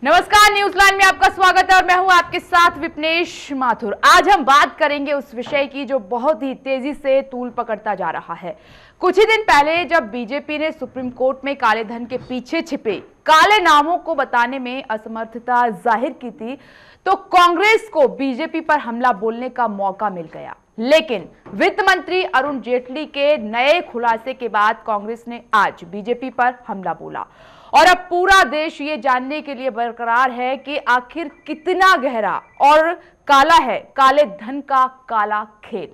नमस्कार, news line में आपका स्वागत है और मैं हूं आपके साथ विपनेश माथुर। आज हम बात करेंगे उस विषय की जो बहुत ही तेजी से तूल पकड़ता जा रहा है। कुछ ही दिन पहले जब बीजेपी ने सुप्रीम कोर्ट में काले धन के पीछे छिपे काले नामों को बताने में असमर्थता जाहिर की थी, तो कांग्रेस को बीजेपी पर हमला बोलने का मौका मिल गया। लेकिन वित्त मंत्री अरुण जेटली के नए खुलासे के बाद कांग्रेस ने आज बीजेपी पर हमला बोला और अब पूरा देश ये जानने के लिए बरकरार है कि आखिर कितना गहरा और काला है काले धन का काला खेल।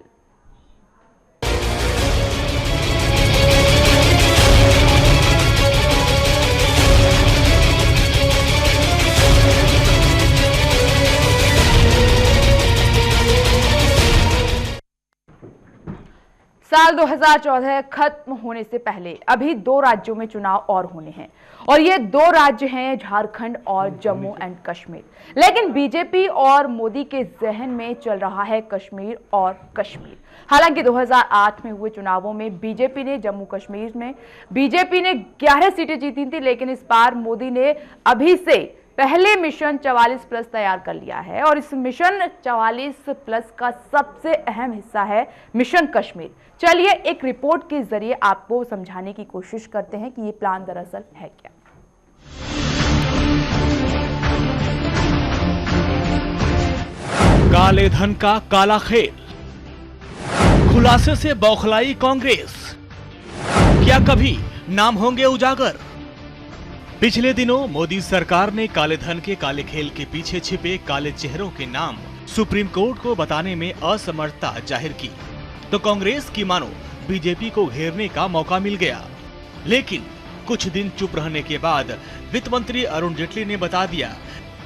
साल 2014 खत्म होने से पहले अभी 2 राज्यों में चुनाव और होने हैं और ये 2 राज्य हैं झारखंड और जम्मू एंड कश्मीर। लेकिन बीजेपी और मोदी के जहन में चल रहा है कश्मीर और कश्मीर। हालांकि 2008 में हुए चुनावों में बीजेपी ने जम्मू कश्मीर में 11 सीटें जीती थी, लेकिन इस बार मोदी ने अभी से पहले मिशन 44 प्लस तैयार कर लिया है और इस मिशन 44 प्लस का सबसे अहम हिस्सा है मिशन कश्मीर। चलिए एक रिपोर्ट के जरिए आपको समझाने की कोशिश करते हैं कि ये प्लान दरअसल है क्या। काले धन का काला खेल, खुलासे से बौखलाई कांग्रेस, क्या कभी नाम होंगे उजागर? पिछले दिनों मोदी सरकार ने काले धन के काले खेल के पीछे छिपे काले चेहरों के नाम सुप्रीम कोर्ट को बताने में असमर्थता जाहिर की, तो कांग्रेस की मानो बीजेपी को घेरने का मौका मिल गया। लेकिन कुछ दिन चुप रहने के बाद वित्त मंत्री अरुण जेटली ने बता दिया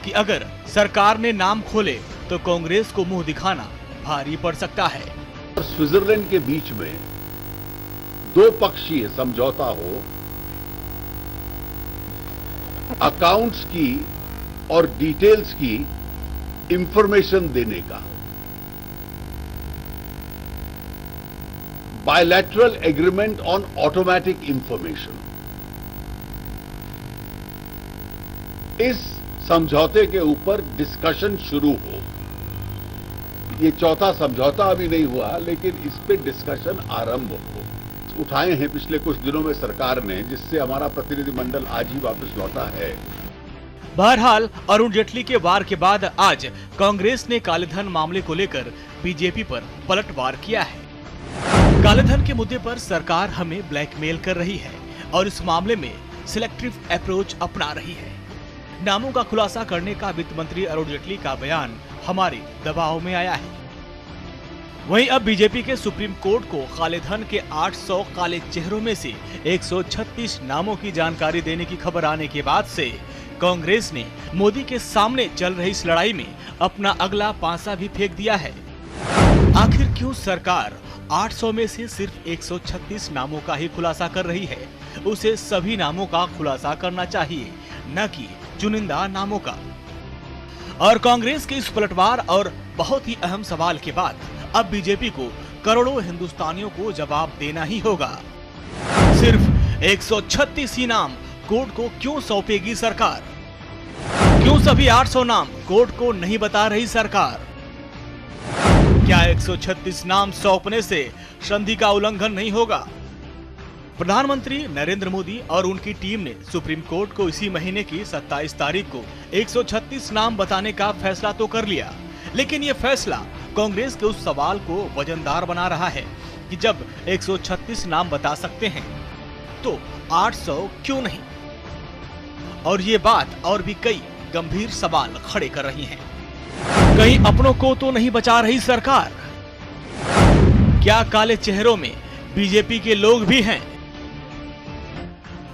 कि अगर सरकार ने नाम खोले तो कांग्रेस को मुंह दिखाना भारी पड़ सकता है। स्विट्जरलैंड के बीच में 2 पक्षीय समझौता हो अकाउंट्स की और डिटेल्स की इंफॉर्मेशन देने का, bilateral agreement on automatic information, इस समझौते के ऊपर डिस्कशन शुरू हो। ये चौथा समझौता अभी नहीं हुआ, लेकिन इस पे डिस्कशन आरंभ हो। उठाए हैं पिछले कुछ दिनों में सरकार ने, जिससे हमारा प्रतिनिधिमंडल आज ही वापस लौटा है। बहरहाल अरुण जेटली के वार के बाद आज कांग्रेस ने कालेधन मामले को लेकर बीजेपी पर पलटवार किया है। कालेधन के मुद्दे पर सरकार हमें ब्लैकमेल कर रही है और इस मामले में सिलेक्टिव अप्रोच अपना रही है। नामों का खुलासा करने का वित्त मंत्री अरुण जेटली का बयान हमारे दबाव में आया है। वहीं अब बीजेपी के सुप्रीम कोर्ट को कालेधन के 800 काले चेहरों में से 136 नामों की जानकारी देने की खबर आने के बाद से कांग्रेस ने मोदी के सामने चल रही इस लड़ाई में अपना अगला पांसा भी फेंक दिया है। आखिर क्यों सरकार 800 में से सिर्फ 136 नामों का ही खुलासा कर रही है? उसे सभी नामों का खुलासा करना चाहिए, न कि चुनिंदा नामों का। और कांग्रेस के इस पलटवार और बहुत ही अहम सवाल के बाद अब बीजेपी को करोड़ों हिंदुस्तानियों को जवाब देना ही होगा। सिर्फ 136 ही नाम कोर्ट को क्यों सौंपेगी सरकार? क्यों सभी 800 नाम कोर्ट को नहीं बता रही सरकार? क्या 136 नाम सौंपने से संधि का उल्लंघन नहीं होगा? प्रधानमंत्री नरेंद्र मोदी और उनकी टीम ने सुप्रीम कोर्ट को इसी महीने की 27 तारीख को 136 नाम बताने का फैसला तो कर लिया, लेकिन ये फैसला कांग्रेस के उस सवाल को वजनदार बना रहा है कि जब 136 नाम बता सकते हैं तो 800 क्यों नहीं? और ये बात और भी कई गंभीर सवाल खड़े कर रही हैं। कहीं अपनों को तो नहीं बचा रही सरकार? क्या काले चेहरों में बीजेपी के लोग भी हैं?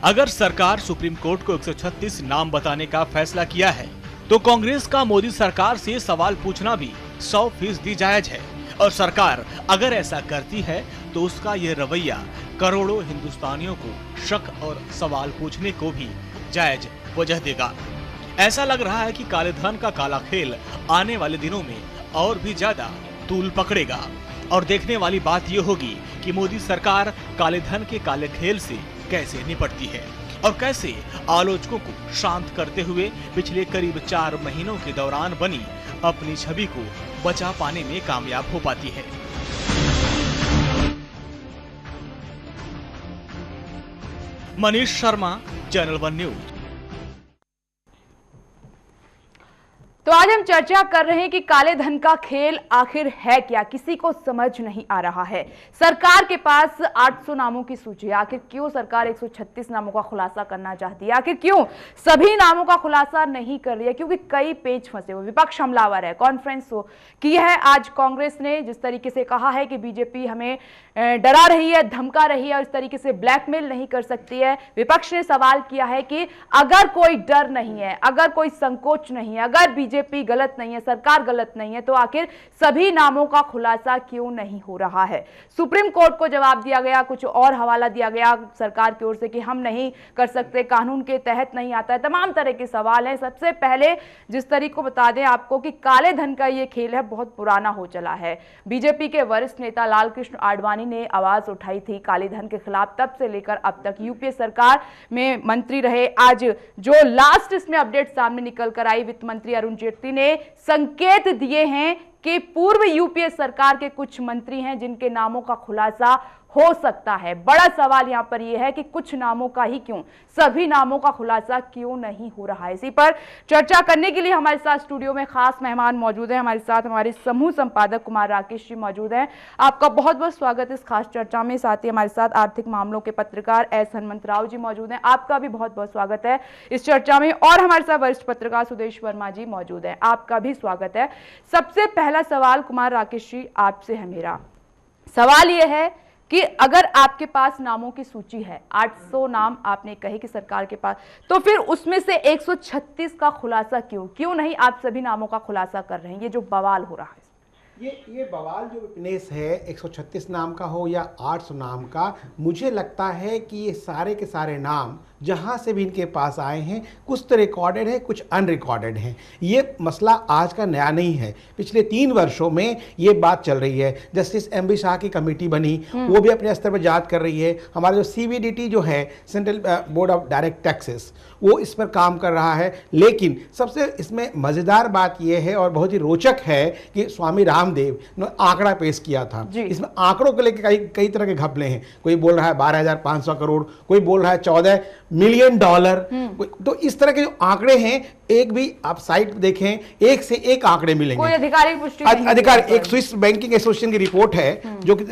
अगर सरकार सुप्रीम कोर्ट को 136 नाम बताने का फैसला किया है तो कांग्रेस का मोदी सरकार से सवाल पूछना भी 100% जायज है। और सरकार अगर ऐसा करती है तो उसका यह रवैया करोड़ों हिंदुस्तानियों को शक और सवाल पूछने को भी जायज वजह देगा। ऐसा लग रहा है कि काले धन का काला खेल आने वाले दिनों में और भी ज्यादा तूल पकड़ेगा और देखने वाली बात यह होगी कि मोदी सरकार काले धन के काले खेल से कैसे निपटती है। और कैसे आलोचकों को शांत करते हुए पिछले करीब 4 महीनों के दौरान बनी अपनी छवि को बचा पाने में कामयाब हो पाती है। Manish Sharma, channel one news. तो आज हम चर्चा कर रहे हैं कि काले धन का खेल आखिर है क्या, किसी को समझ नहीं आ रहा है। सरकार के पास 800 नामों की सूची है, आखिर क्यों सरकार 136 नामों का खुलासा करना चाहती है, आखिर क्यों सभी नामों का खुलासा नहीं कर रही है, क्योंकि कई पेच फंसे हुए, विपक्ष हमलावर है। कॉन्फ्रेंस की है आज कांग्रेस ने, जिस तरीके से कहा है कि बीजेपी हमें डरा रही है, धमका रही है और इस तरीके से ब्लैकमेल नहीं कर सकती है। विपक्ष ने सवाल किया है कि अगर कोई डर नहीं है, अगर कोई संकोच नहीं है, अगर बीजेपी गलत नहीं है, सरकार गलत नहीं है, तो आखिर सभी नामों का खुलासा क्यों नहीं हो रहा है। सुप्रीम कोर्ट को जवाब दिया गया, कुछ और हवाला दिया गया सरकार की ओर से कि हम नहीं कर सकते, कानून के तहत नहीं आता है, तमाम तरह के सवाल हैं। सबसे पहले जिस तरीके को बता दें आपको कि काले धन का ये खेल है, बहुत पुराना हो चला है। बीजेपी के वरिष्ठ नेता लालकृष्ण आडवाणी ने आवाज उठाई थी काले धन के खिलाफ, तब से लेकर अब तक यूपीए सरकार में मंत्री रहे। आज जो लास्ट इसमें अपडेट सामने निकल कर आई, वित्त मंत्री अरुण जेटली ने संकेत दिए हैं कि पूर्व यूपीए सरकार के कुछ मंत्री हैं जिनके नामों का खुलासा हो सकता है। बड़ा सवाल यहां पर यह है कि कुछ नामों का ही क्यों, सभी नामों का खुलासा क्यों नहीं हो रहा है। इसी पर चर्चा करने के लिए हमारे साथ स्टूडियो में खास मेहमान मौजूद हैं। हमारे साथ हमारे समूह संपादक कुमार राकेश जी मौजूद हैं। आपका बहुत बहुत स्वागत इस खास चर्चा में। साथ ही हमारे साथ आर्थिक मामलों के पत्रकार एस हनुमंतराव जी मौजूद हैं। आपका भी बहुत बहुत स्वागत है इस चर्चा में। और हमारे साथ वरिष्ठ पत्रकार सुदेश वर्मा जी मौजूद हैं, आपका भी स्वागत है। सबसे पहला सवाल कुमार राकेश जी आपसे है मेरा। सवाल यह है कि अगर आपके पास नामों की सूची है, 800 नाम आपने कहे कि सरकार के पास, तो फिर उसमें से 136 का खुलासा क्यों नहीं आप सभी नामों का खुलासा कर रहे हैं? ये जो बवाल हो रहा है, ये बवाल जो विपनेश है 136 नाम का हो या 800 नाम का, मुझे लगता है कि ये सारे के सारे नाम जहाँ से भी इनके पास आए हैं, कुछ तो रिकॉर्डेड है, कुछ अनरिकॉर्डेड हैं। ये मसला आज का नया नहीं है, पिछले 3 वर्षों में ये बात चल रही है। जस्टिस एम बी शाह की कमेटी बनी, वो भी अपने स्तर पर जांच कर रही है। हमारा जो CBDT जो है, central board of direct taxes, वो इस पर काम कर रहा है। लेकिन सबसे इसमें मज़ेदार बात यह है और बहुत ही रोचक है कि स्वामी रामदेव ने आंकड़ा पेश किया था। इसमें आंकड़ों को लेकर कई तरह के घपले हैं। कोई बोल रहा है 12,500 करोड़, कोई बोल रहा है 14 मिलियन डॉलर। तो इस तरह के जो आंकड़े हैं, एक भी आप साइट देखें, एक से एक आंकड़े मिलेंगे। कोई आधिकारिक पुष्टि एक स्विस बैंकिंग एसोसिएशन की रिपोर्ट है जो कि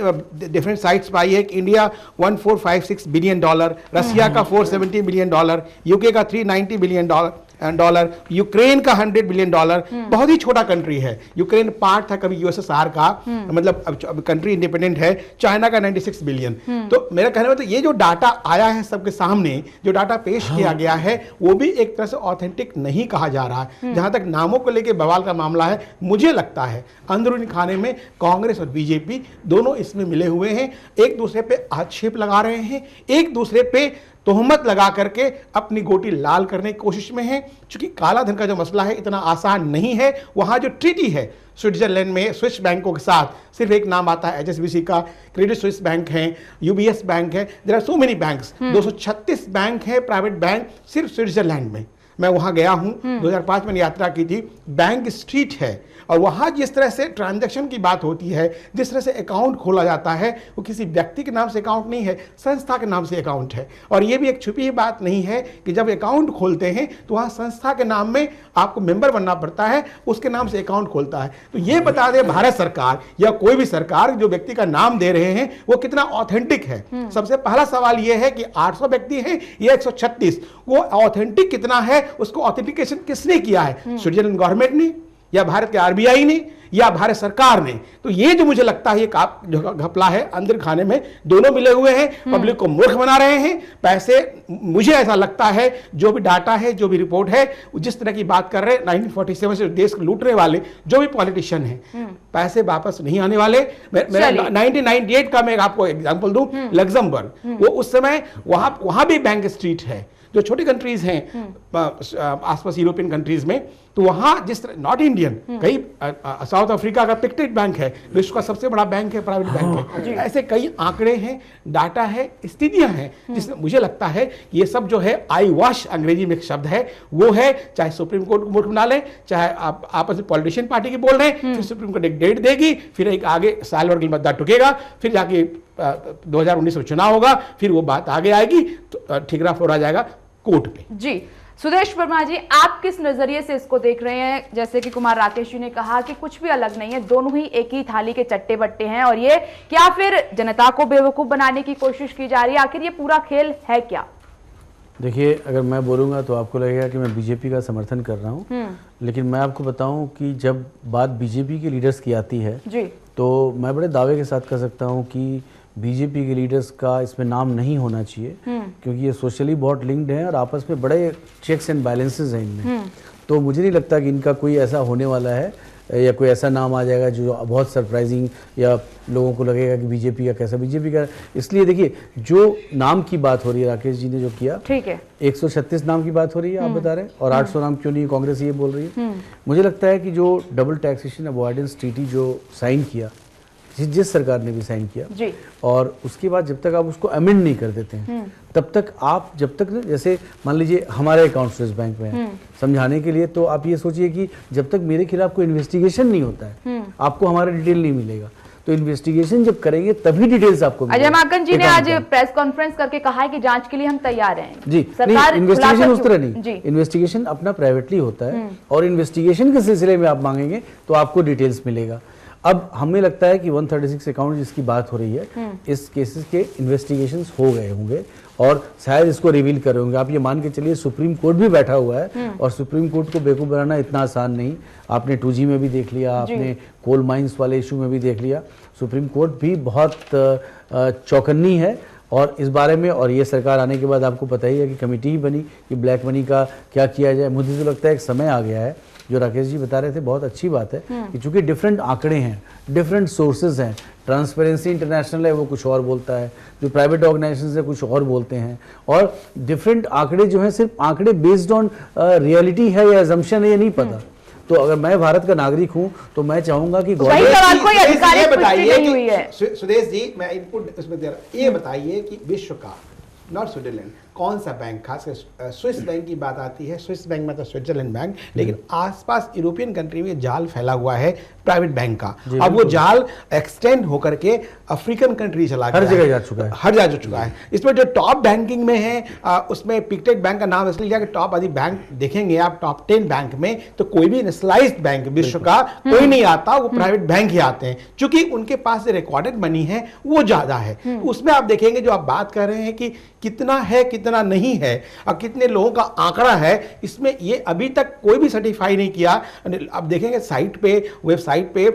डिफरेंट साइट्स पर आई है कि इंडिया 1456 बिलियन डॉलर, रसिया का 470 बिलियन डॉलर, यूके का 390 बिलियन डॉलर, यूक्रेन का 100 बिलियन डॉलर। बहुत ही छोटा कंट्री है। यूक्रेन पार्ट था कभी USSR का, मतलब अब कंट्री इंडिपेंडेंट है। चाइना का 96 बिलियन। तो मेरा कहने में तो ये जो डाटा आया है सबके सामने, जो डाटा पेश किया गया है, वो भी एक तरह से ऑथेंटिक नहीं कहा जा रहा है। जहां तक नामों को लेकर बवाल का मामला है, मुझे लगता है अंदरूनी खाने में कांग्रेस और बीजेपी दोनों इसमें मिले हुए हैं, एक दूसरे पे आक्षेप लगा रहे हैं, एक दूसरे पे तोहमत लगा करके अपनी गोटी लाल करने की कोशिश में है। क्योंकि काला धन का जो मसला है इतना आसान नहीं है। वहां जो ट्रीटी है स्विट्जरलैंड में स्विस बैंकों के साथ, सिर्फ एक नाम आता है HSBC का, क्रेडिट स्विस बैंक है, UBS बैंक है, there are so many banks, 236 bank है प्राइवेट बैंक सिर्फ स्विट्जरलैंड में। मैं वहां गया हूं, 2005 में यात्रा की थी। बैंक स्ट्रीट है और वहां जिस तरह से ट्रांजैक्शन की बात होती है, जिस तरह से अकाउंट खोला जाता है, वो किसी व्यक्ति के नाम से अकाउंट नहीं है, संस्था के नाम से अकाउंट है। और ये भी एक छुपी हुई बात नहीं है कि जब अकाउंट खोलते हैं तो वहाँ संस्था के नाम में आपको मेंबर बनना पड़ता है, उसके नाम से अकाउंट खोलता है। तो ये बता दें भारत सरकार या कोई भी सरकार जो व्यक्ति का नाम दे रहे हैं वो कितना ऑथेंटिक है। सबसे पहला सवाल ये है कि 800 व्यक्ति हैं या 136, वो ऑथेंटिक कितना है, उसको ऑथेंटिकेशन किसने किया है? स्विट्जरलैंड गवर्नमेंट ने या भारत के RBI ने या भारत सरकार ने? तो ये जो मुझे लगता है ये जो घपला है अंदर खाने में, दोनों मिले हुए हैं, पब्लिक को मूर्ख बना रहे हैं। पैसे, मुझे ऐसा लगता है जो भी डाटा है, जो भी रिपोर्ट है, जिस तरह की बात कर रहे हैं 1947 से देश को लूटने वाले जो भी पॉलिटिशियन हैं, पैसे वापस नहीं आने वाले। मेरा 1998 का मैं आपको एग्जांपल दूं, लग्जमबर्ग, वो उस समय वहां भी बैंक स्ट्रीट है। जो छोटी कंट्रीज हैं आसपास यूरोपियन कंट्रीज में, तो वहां जिस तरह नॉट इंडियन कई साउथ अफ्रीका का पिक्टेड बैंक है, विश्व का सबसे बड़ा बैंक है, प्राइवेट बैंक है, ऐसे कई आंकड़े हैं, डाटा है, स्थितियां हैं, जिसमें मुझे लगता है कि ये सब जो है आई वॉश अंग्रेजी में एक शब्द है, वो है चाहे सुप्रीम कोर्ट बना ले, चाहे आप आपस में पॉलिटिशियन पार्टी की बोल रहे हैं, फिर सुप्रीम कोर्ट एक डेट देगी, फिर एक आगे साल भर की मुद्दा टुकेगा, फिर जाके 2019 में चुनाव होगा, फिर वो बात आगे आएगी तो ठिकरा फोड़ा जाएगा कोर्ट पे। जी सुदेश वर्मा जी, आप किस नजरिए से इसको देख रहे हैं? जैसे कि कुमार राकेश जी ने कहा कि कुछ भी अलग नहीं है, दोनों ही एक ही थाली के चट्टे बट्टे हैं, और ये क्या फिर जनता को बेवकूफ बनाने की कोशिश की जा रही है? आखिर ये पूरा खेल है क्या? देखिए, अगर मैं बोलूँगा तो आपको लगेगा कि मैं बीजेपी का समर्थन कर रहा हूँ, लेकिन मैं आपको बताऊँ कि जब बात बीजेपी के लीडर्स की आती है जी, तो मैं बड़े दावे के साथ कह सकता हूँ कि बीजेपी के लीडर्स का इसमें नाम नहीं होना चाहिए, क्योंकि ये सोशली बहुत लिंक्ड हैं और आपस में बड़े चेक्स एंड बैलेंसेस हैं इनमें। तो मुझे नहीं लगता कि इनका कोई ऐसा होने वाला है या कोई ऐसा नाम आ जाएगा जो बहुत सरप्राइजिंग या लोगों को लगेगा कि बीजेपी का कैसा बीजेपी का। इसलिए देखिए, जो नाम की बात हो रही है, राकेश जी ने जो किया, ठीक है, 136 नाम की बात हो रही है, आप बता रहे हैं, और 800 नाम क्यों नहीं, कांग्रेस ये बोल रही है। मुझे लगता है कि जो डबल टैक्सेशन अवॉइडेंस ट्रीटी जो साइन किया, जिस सरकार ने भी साइन किया जी, और उसके बाद जब तक आप उसको अमेंड नहीं कर देते हैं तब तक आप, जब तक जैसे मान लीजिए हमारे अकाउंट स्विस बैंक में है, समझाने के लिए, तो आप ये सोचिए कि जब तक मेरे खिलाफ कोई इन्वेस्टिगेशन नहीं होता है आपको हमारा डिटेल नहीं मिलेगा, तो इन्वेस्टिगेशन जब करेंगे तभी डिटेल्स आपको अजय माकन जी ने आज प्रेस कॉन्फ्रेंस करके कहा है कि जांच के लिए हम तैयार हैं जी। सरकार इन्वेस्टिगेशन उस तरह नहीं, इन्वेस्टिगेशन अपना प्राइवेटली होता है और इन्वेस्टिगेशन के सिलसिले में आप मांगेंगे तो आपको डिटेल्स मिलेगा। अब हमें लगता है कि 136 अकाउंट जिसकी बात हो रही है, इस केसेस के इन्वेस्टिगेशंस हो गए होंगे और शायद इसको रिवील कर रहे होंगे। आप ये मान के चलिए सुप्रीम कोर्ट भी बैठा हुआ है और सुप्रीम कोर्ट को बेवकूफ बनाना इतना आसान नहीं। आपने 2G में भी देख लिया, आपने कोल माइंस वाले इशू में भी देख लिया, सुप्रीम कोर्ट भी बहुत चौकन्नी है और इस बारे में, और ये सरकार आने के बाद आपको पता ही है कि कमेटी ही बनी कि ब्लैक मनी का क्या किया जाए। मुझे तो लगता है एक समय आ गया है, जो राकेश जी बता रहे थे बहुत अच्छी बात है कि चूंकि डिफरेंट आंकड़े हैं, डिफरेंट सोर्सेज हैं, ट्रांसपेरेंसी इंटरनेशनल है वो कुछ और बोलता है, जो प्राइवेट ऑर्गेनाइजेशन है कुछ और बोलते हैं, और डिफरेंट आंकड़े जो हैं सिर्फ आंकड़े बेस्ड ऑन रियलिटी है या एजम्पशन है ये नहीं पता। तो अगर मैं भारत का नागरिक हूं तो मैं चाहूंगा कि सुदेश जी, मैं इनपुट उसमें दे रहा हूं, ये बताइए कि विश्व का, नॉट स्विट्जरलैंड, कौन सा बैंक, खासकर स्विस बैंक की बात आती है, स्विस बैंक मतलब स्विट्जरलैंड बैंक, लेकिन आसपास यूरोपियन कंट्री में जाल फैला हुआ है प्राइवेट बैंक का। अब वो जाल एक्सटेंड होकर के अफ्रीकन कंट्री चला गया, हर जगह जा चुका है, हर जगह जा चुका है। इसमें जो टॉप बैंकिंग में है, उसमें पिक्टेड बैंक का नाम इसलिए लिया कि टॉप आदि बैंक देखेंगे आप टॉप 10 बैंक में, तो कोई भी नेशनलाइज्ड बैंक विश्व का कोई नहीं आता, वो प्राइवेट बैंक ही आते हैं, क्योंकि उनके पास जो रिकॉर्डेड मनी है वो ज्यादा है। उसमें आप देखेंगे जो आप बात कर रहे हैं कि कितना है कितना नहीं है और कितने लोगों का आंकड़ा है, इसमें ये अभी तक कोई भी सर्टिफाई नहीं किया। आप देखेंगे साइट पे, वेबसाइट पे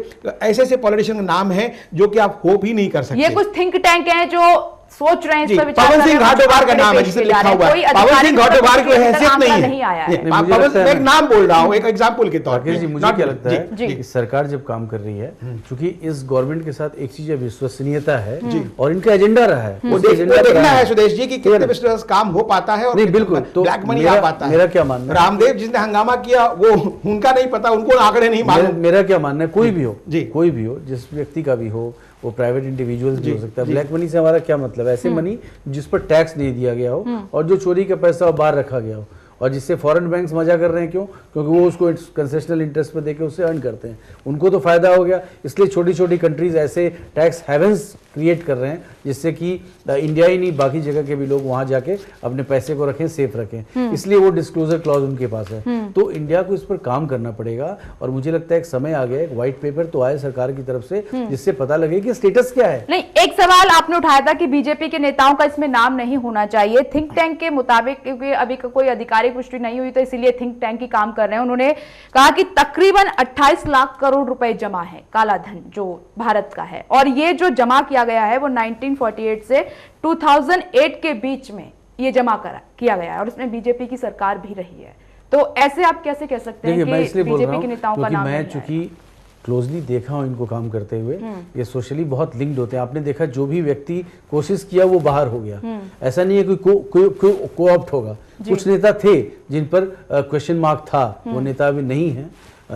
ऐसे ऐसे पॉलिटिशियन का नाम है जो कि आप होप ही नहीं कर सकते। ये कुछ थिंक टैंक हैं जो सोच रहे हैं, इस पर विचार पवन सिंह घाटोवार का नाम है जिसे लिखा हुआ है, पवन सिंह घाटोवार की हैसियत नहीं है। पवन सिंह एक नाम बोल रहा हूं एक एग्जांपल के तौर पे। मुझे क्या लगता है कि सरकार जब काम कर रही है, क्योंकि इस गवर्नमेंट के साथ एक चीज है, विश्वसनीयता है और इनका एजेंडा रहा है, वो देखना है सुदेश जी कि कितने विश्वास काम हो पाता है और नहीं, बिल्कुल, तो ब्लैक मनी आ पाता है। मेरा क्या मानना है, रामदेव जिसने हंगामा किया वो उनका नहीं पता, उनको आंकड़े नहीं मालूम। मेरा क्या मानना है, कोई भी हो, जिस व्यक्ति का भी हो, वो प्राइवेट इंडिविजुअल्स भी हो सकता है। ब्लैक मनी से हमारा क्या मतलब है, ऐसे मनी जिस पर टैक्स नहीं दिया गया हो और जो चोरी का पैसा बाहर रखा गया हो, और जिससे फॉरेन बैंक्स मजा कर रहे हैं। क्यों? क्योंकि वो उसको कंसेशनल इंटरेस्ट पे देके उससे अर्न करते हैं, उनको तो फायदा हो गया। इसलिए छोटी छोटी कंट्रीज ऐसे टैक्स हेवंस क्रिएट कर रहे हैं जिससे कि इंडिया ही नहीं बाकी जगह के भी लोग वहां जाके अपने पैसे को रखें, सेफ रखें। इसलिए वो डिस्क्लोजर क्लॉज उनके पास है। तो इंडिया को इस पर काम करना पड़ेगा और मुझे लगता है एक समय आ गया, एक व्हाइट पेपर तो आए सरकार की तरफ से जिससे पता लगे कि स्टेटस क्या है। नहीं, एक सवाल आपने उठाया था कि बीजेपी के नेताओं का इसमें नाम नहीं होना चाहिए। थिंक टैंक के मुताबिक, क्योंकि अभी कोई आधिकारिक पुष्टि नहीं हुई तो इसीलिए थिंक टैंक ही काम कर रहे हैं, उन्होंने कहा कि तकरीबन 28 लाख करोड़ रुपए जमा है, काला धन जो भारत का है, और ये जो जमा किया गया है वो 1948 से 2008 के बीच में ये जमा किया गया है और इसमें बीजेपी की सरकार भी रही है। तो ऐसे आप कैसे कह सकते हैं कि बीजेपी के नेताओं का नाम नहीं है? चूंकि क्लोजली देखा हो इनको काम करते हुए, ये सोशली बहुत लिंक्ड होते हैं। आपने देखा जो भी व्यक्ति कोशिश किया वो बाहर हो गया, ऐसा नहीं है कोई को-ऑप्ट होगा। कुछ नेता थे जिन पर क्वेश्चन मार्क था, वो नेता अभी नहीं है,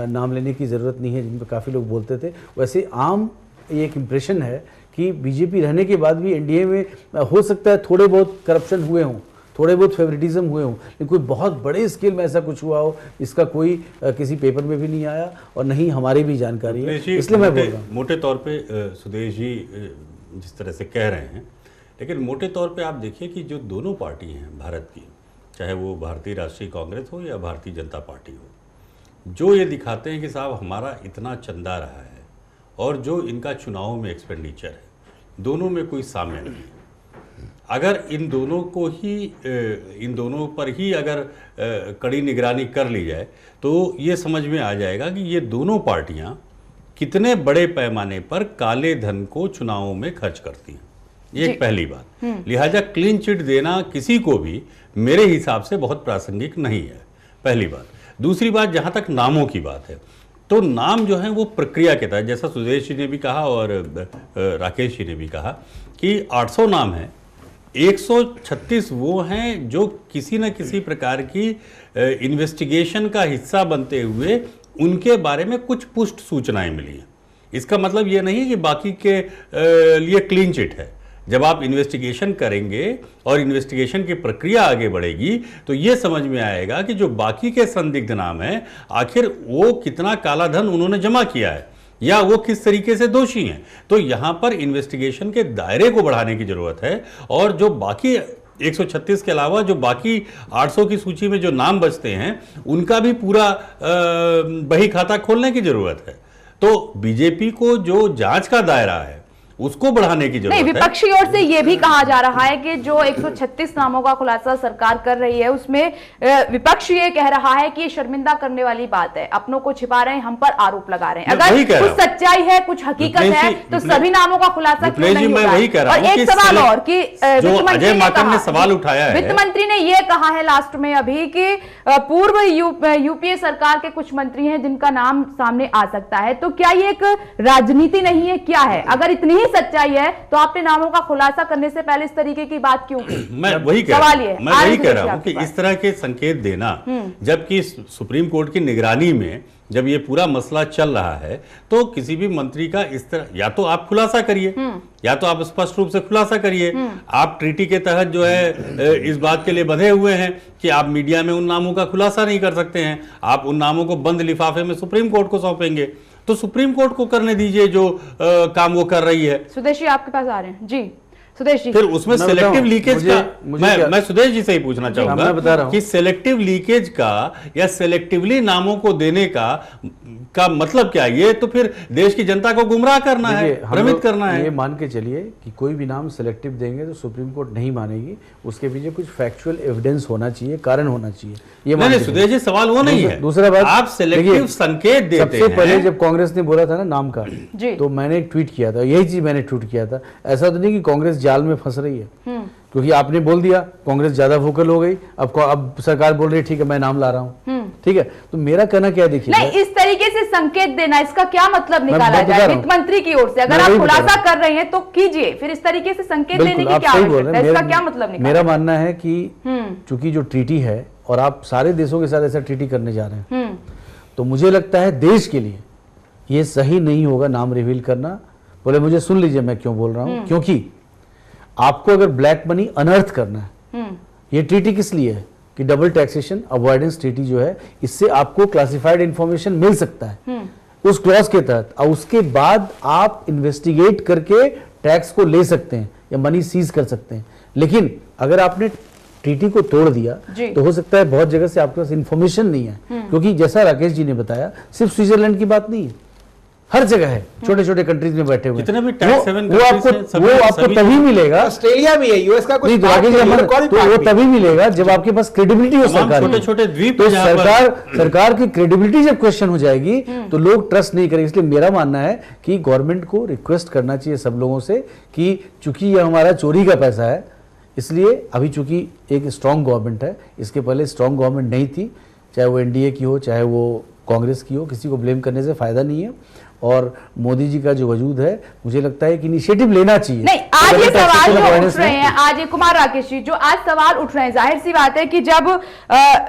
नाम लेने की जरूरत नहीं है, जिन पर काफी लोग बोलते थे। वैसे आम ये एक इम्प्रेशन है कि बीजेपी रहने के बाद भी एनडीए में हो सकता है थोड़े बहुत करप्शन हुए हों, थोड़े बहुत फेवरेटिज्म हुए हों, लेकिन कोई बहुत बड़े स्केल में ऐसा कुछ हुआ हो इसका कोई किसी पेपर में भी नहीं आया और नहीं हमारी भी जानकारी है। इसलिए मैं बोल रहा हूँ मोटे तौर पे सुदेश जी जिस तरह से कह रहे हैं, लेकिन मोटे तौर पे आप देखिए कि जो दोनों पार्टी हैं भारत की, चाहे वो भारतीय राष्ट्रीय कांग्रेस हो या भारतीय जनता पार्टी हो, जो ये दिखाते हैं कि साहब हमारा इतना चंदा रहा है और जो इनका चुनाव में एक्सपेंडिचर है, दोनों में कोई साम्य नहीं है। अगर इन दोनों पर ही अगर कड़ी निगरानी कर ली जाए तो ये समझ में आ जाएगा कि ये दोनों पार्टियां कितने बड़े पैमाने पर काले धन को चुनावों में खर्च करती हैं। ये एक पहली बात। लिहाजा क्लीन चिट देना किसी को भी मेरे हिसाब से बहुत प्रासंगिक नहीं है, पहली बात। दूसरी बात, जहां तक नामों की बात है तो नाम जो है वो प्रक्रिया के तहत, जैसा सुदेश जी ने भी कहा और राकेश जी ने भी कहा कि 800 नाम है, 136 वो हैं जो किसी न किसी प्रकार की इन्वेस्टिगेशन का हिस्सा बनते हुए उनके बारे में कुछ पुष्ट सूचनाएं मिली हैं। इसका मतलब ये नहीं है कि बाकी के लिए क्लीन चिट है। जब आप इन्वेस्टिगेशन करेंगे और इन्वेस्टिगेशन की प्रक्रिया आगे बढ़ेगी तो ये समझ में आएगा कि जो बाकी के संदिग्ध नाम हैं, आखिर वो कितना काला धन उन्होंने जमा किया है या वो किस तरीके से दोषी हैं। तो यहां पर इन्वेस्टिगेशन के दायरे को बढ़ाने की जरूरत है और जो बाकी 136 के अलावा जो बाकी 800 की सूची में जो नाम बचते हैं उनका भी पूरा बही खाता खोलने की जरूरत है। तो बीजेपी को जो जांच का दायरा है उसको बढ़ाने की जरूरत नहीं, है। विपक्षी ओर से यह भी कहा जा रहा है कि जो 136 नामों का खुलासा सरकार कर रही है उसमें विपक्ष ये कह रहा है कि ये शर्मिंदा करने वाली बात है, अपनों को छिपा रहे हैं, हम पर आरोप लगा रहे हैं। अगर कुछ सच्चाई है, कुछ हकीकत है तो सभी नामों का खुलासा क्यों नहीं हो रहा है? और एक सवाल और कि सवाल उठाया है, वित्त मंत्री ने यह कहा है लास्ट में अभी कि पूर्व यूपीए सरकार के कुछ मंत्री हैं जिनका नाम सामने आ सकता है। तो क्या ये एक राजनीति नहीं है, क्या है? अगर इतनी सच्चाई है तो आपने नामों का खुलासा करने से पहले इस तरीके की बात क्यों की? मैं वही कह रहा हूं कि इस तरह के संकेत देना, जबकि सुप्रीम कोर्ट की निगरानी में जब ये पूरा मसला चल रहा है तो किसी भी मंत्री का इस तरह, या तो आप खुलासा करिए या तो आप स्पष्ट रूप से खुलासा करिए। आप ट्रीटी के तहत जो है इस बात के लिए बंधे हुए हैं कि आप मीडिया में उन नामों का खुलासा नहीं कर सकते हैं। आप उन नामों को बंद लिफाफे में सुप्रीम कोर्ट को सौंपेंगे, तो सुप्रीम कोर्ट को करने दीजिए जो काम वो कर रही है। सुदेश जी आपके पास आ रहे हैं। जी सुदेश जी, फिर उसमें सेलेक्टिव लीकेज का मैं सुदेश जी से ही पूछना चाहूंगा कि सेलेक्टिव लीकेज का या सेलेक्टिवली नामों को देने का मतलब क्या है? ये तो फिर देश की जनता को गुमराह करना है, भ्रमित करना है। ये मान के चलिए कि कोई भी नाम सेलेक्टिव देंगे तो सुप्रीम कोर्ट नहीं मानेगी, उसके पीछे कुछ फैक्चुअल एविडेंस होना चाहिए, कारण होना चाहिए। ये नहीं सुदेश जी, सवाल वो नहीं है। दूसरा बात, आप सेलेक्टिव संकेत देते हैं। सबसे पहले जब कांग्रेस ने बोला था ना नाम का, तो मैंने एक ट्वीट किया था, यही चीज मैंने ट्वीट किया था। ऐसा तो नहीं कि कांग्रेस जाल में फंस रही है, क्योंकि आपने बोल दिया, कांग्रेस ज्यादा वोकल हो गई, अब सरकार बोल रही है ठीक है मैं नाम ला रहा हूं, ठीक है। तो मेरा कहना क्या, देखिए नहीं, इस तरीके से संकेत देना, इसका क्या मतलब निकाला जाए वित्त मंत्री की ओर से? अगर आप खुलासा कर रहे हैं तो कीजिए, फिर इस तरीके से संकेत देने की क्या आवश्यकता है? इसका क्या मतलब निकाला? मेरा मानना है कि चूंकि जो ट्रीटी है और आप सारे देशों के साथ ऐसा ट्रीटी करने जा रहे हैं, तो मुझे लगता है देश के लिए ये सही नहीं होगा नाम रिवील करना। बोले मुझे सुन लीजिए मैं क्यों बोल रहा हूं, क्योंकि आपको अगर ब्लैक मनी अनर्थ करना है, ये ट्रीटी किस लिए है कि डबल टैक्सेशन अवॉइडेंस ट्रीटी जो है, इससे आपको क्लासिफाइड इंफॉर्मेशन मिल सकता है उस क्लॉज के तहत, और उसके बाद आप इन्वेस्टिगेट करके टैक्स को ले सकते हैं या मनी सीज कर सकते हैं। लेकिन अगर आपने ट्रीटी को तोड़ दिया तो हो सकता है बहुत जगह से आपके पास इंफॉर्मेशन नहीं है, क्योंकि जैसा राकेश जी ने बताया सिर्फ स्विट्जरलैंड की बात नहीं है, हर जगह है, छोटे छोटे कंट्रीज में बैठे हुए जितने भी टैक्स हेवन वो आपको तभी मिलेगा। ऑस्ट्रेलिया भी है, यूएस का कुछ तो वो तभी मिलेगा जब आपके पास क्रेडिबिलिटी हो सरकार, छोटे-छोटे द्वीप, तो सरकार की क्रेडिबिलिटी जब क्वेश्चन हो जाएगी तो लोग ट्रस्ट नहीं करेंगे। इसलिए मेरा मानना है कि गवर्नमेंट को रिक्वेस्ट करना चाहिए सब लोगों से कि चूंकि ये हमारा चोरी का पैसा है, इसलिए अभी चूंकि एक स्ट्रांग गवर्नमेंट है, इसके पहले स्ट्रांग गवर्नमेंट नहीं थी, चाहे वो एनडीए की हो चाहे वो कांग्रेस की हो, किसी को ब्लेम करने से फायदा नहीं है। और मोदी जी का जो वजूद है, मुझे लगता है कि इनिशिएटिव लेना चाहिए। नहीं, आज ये सवाल जो awareness उठ रहे हैं, आज ये कुमार राकेश जी जो आज सवाल उठ रहे हैं, जाहिर सी बात है कि जब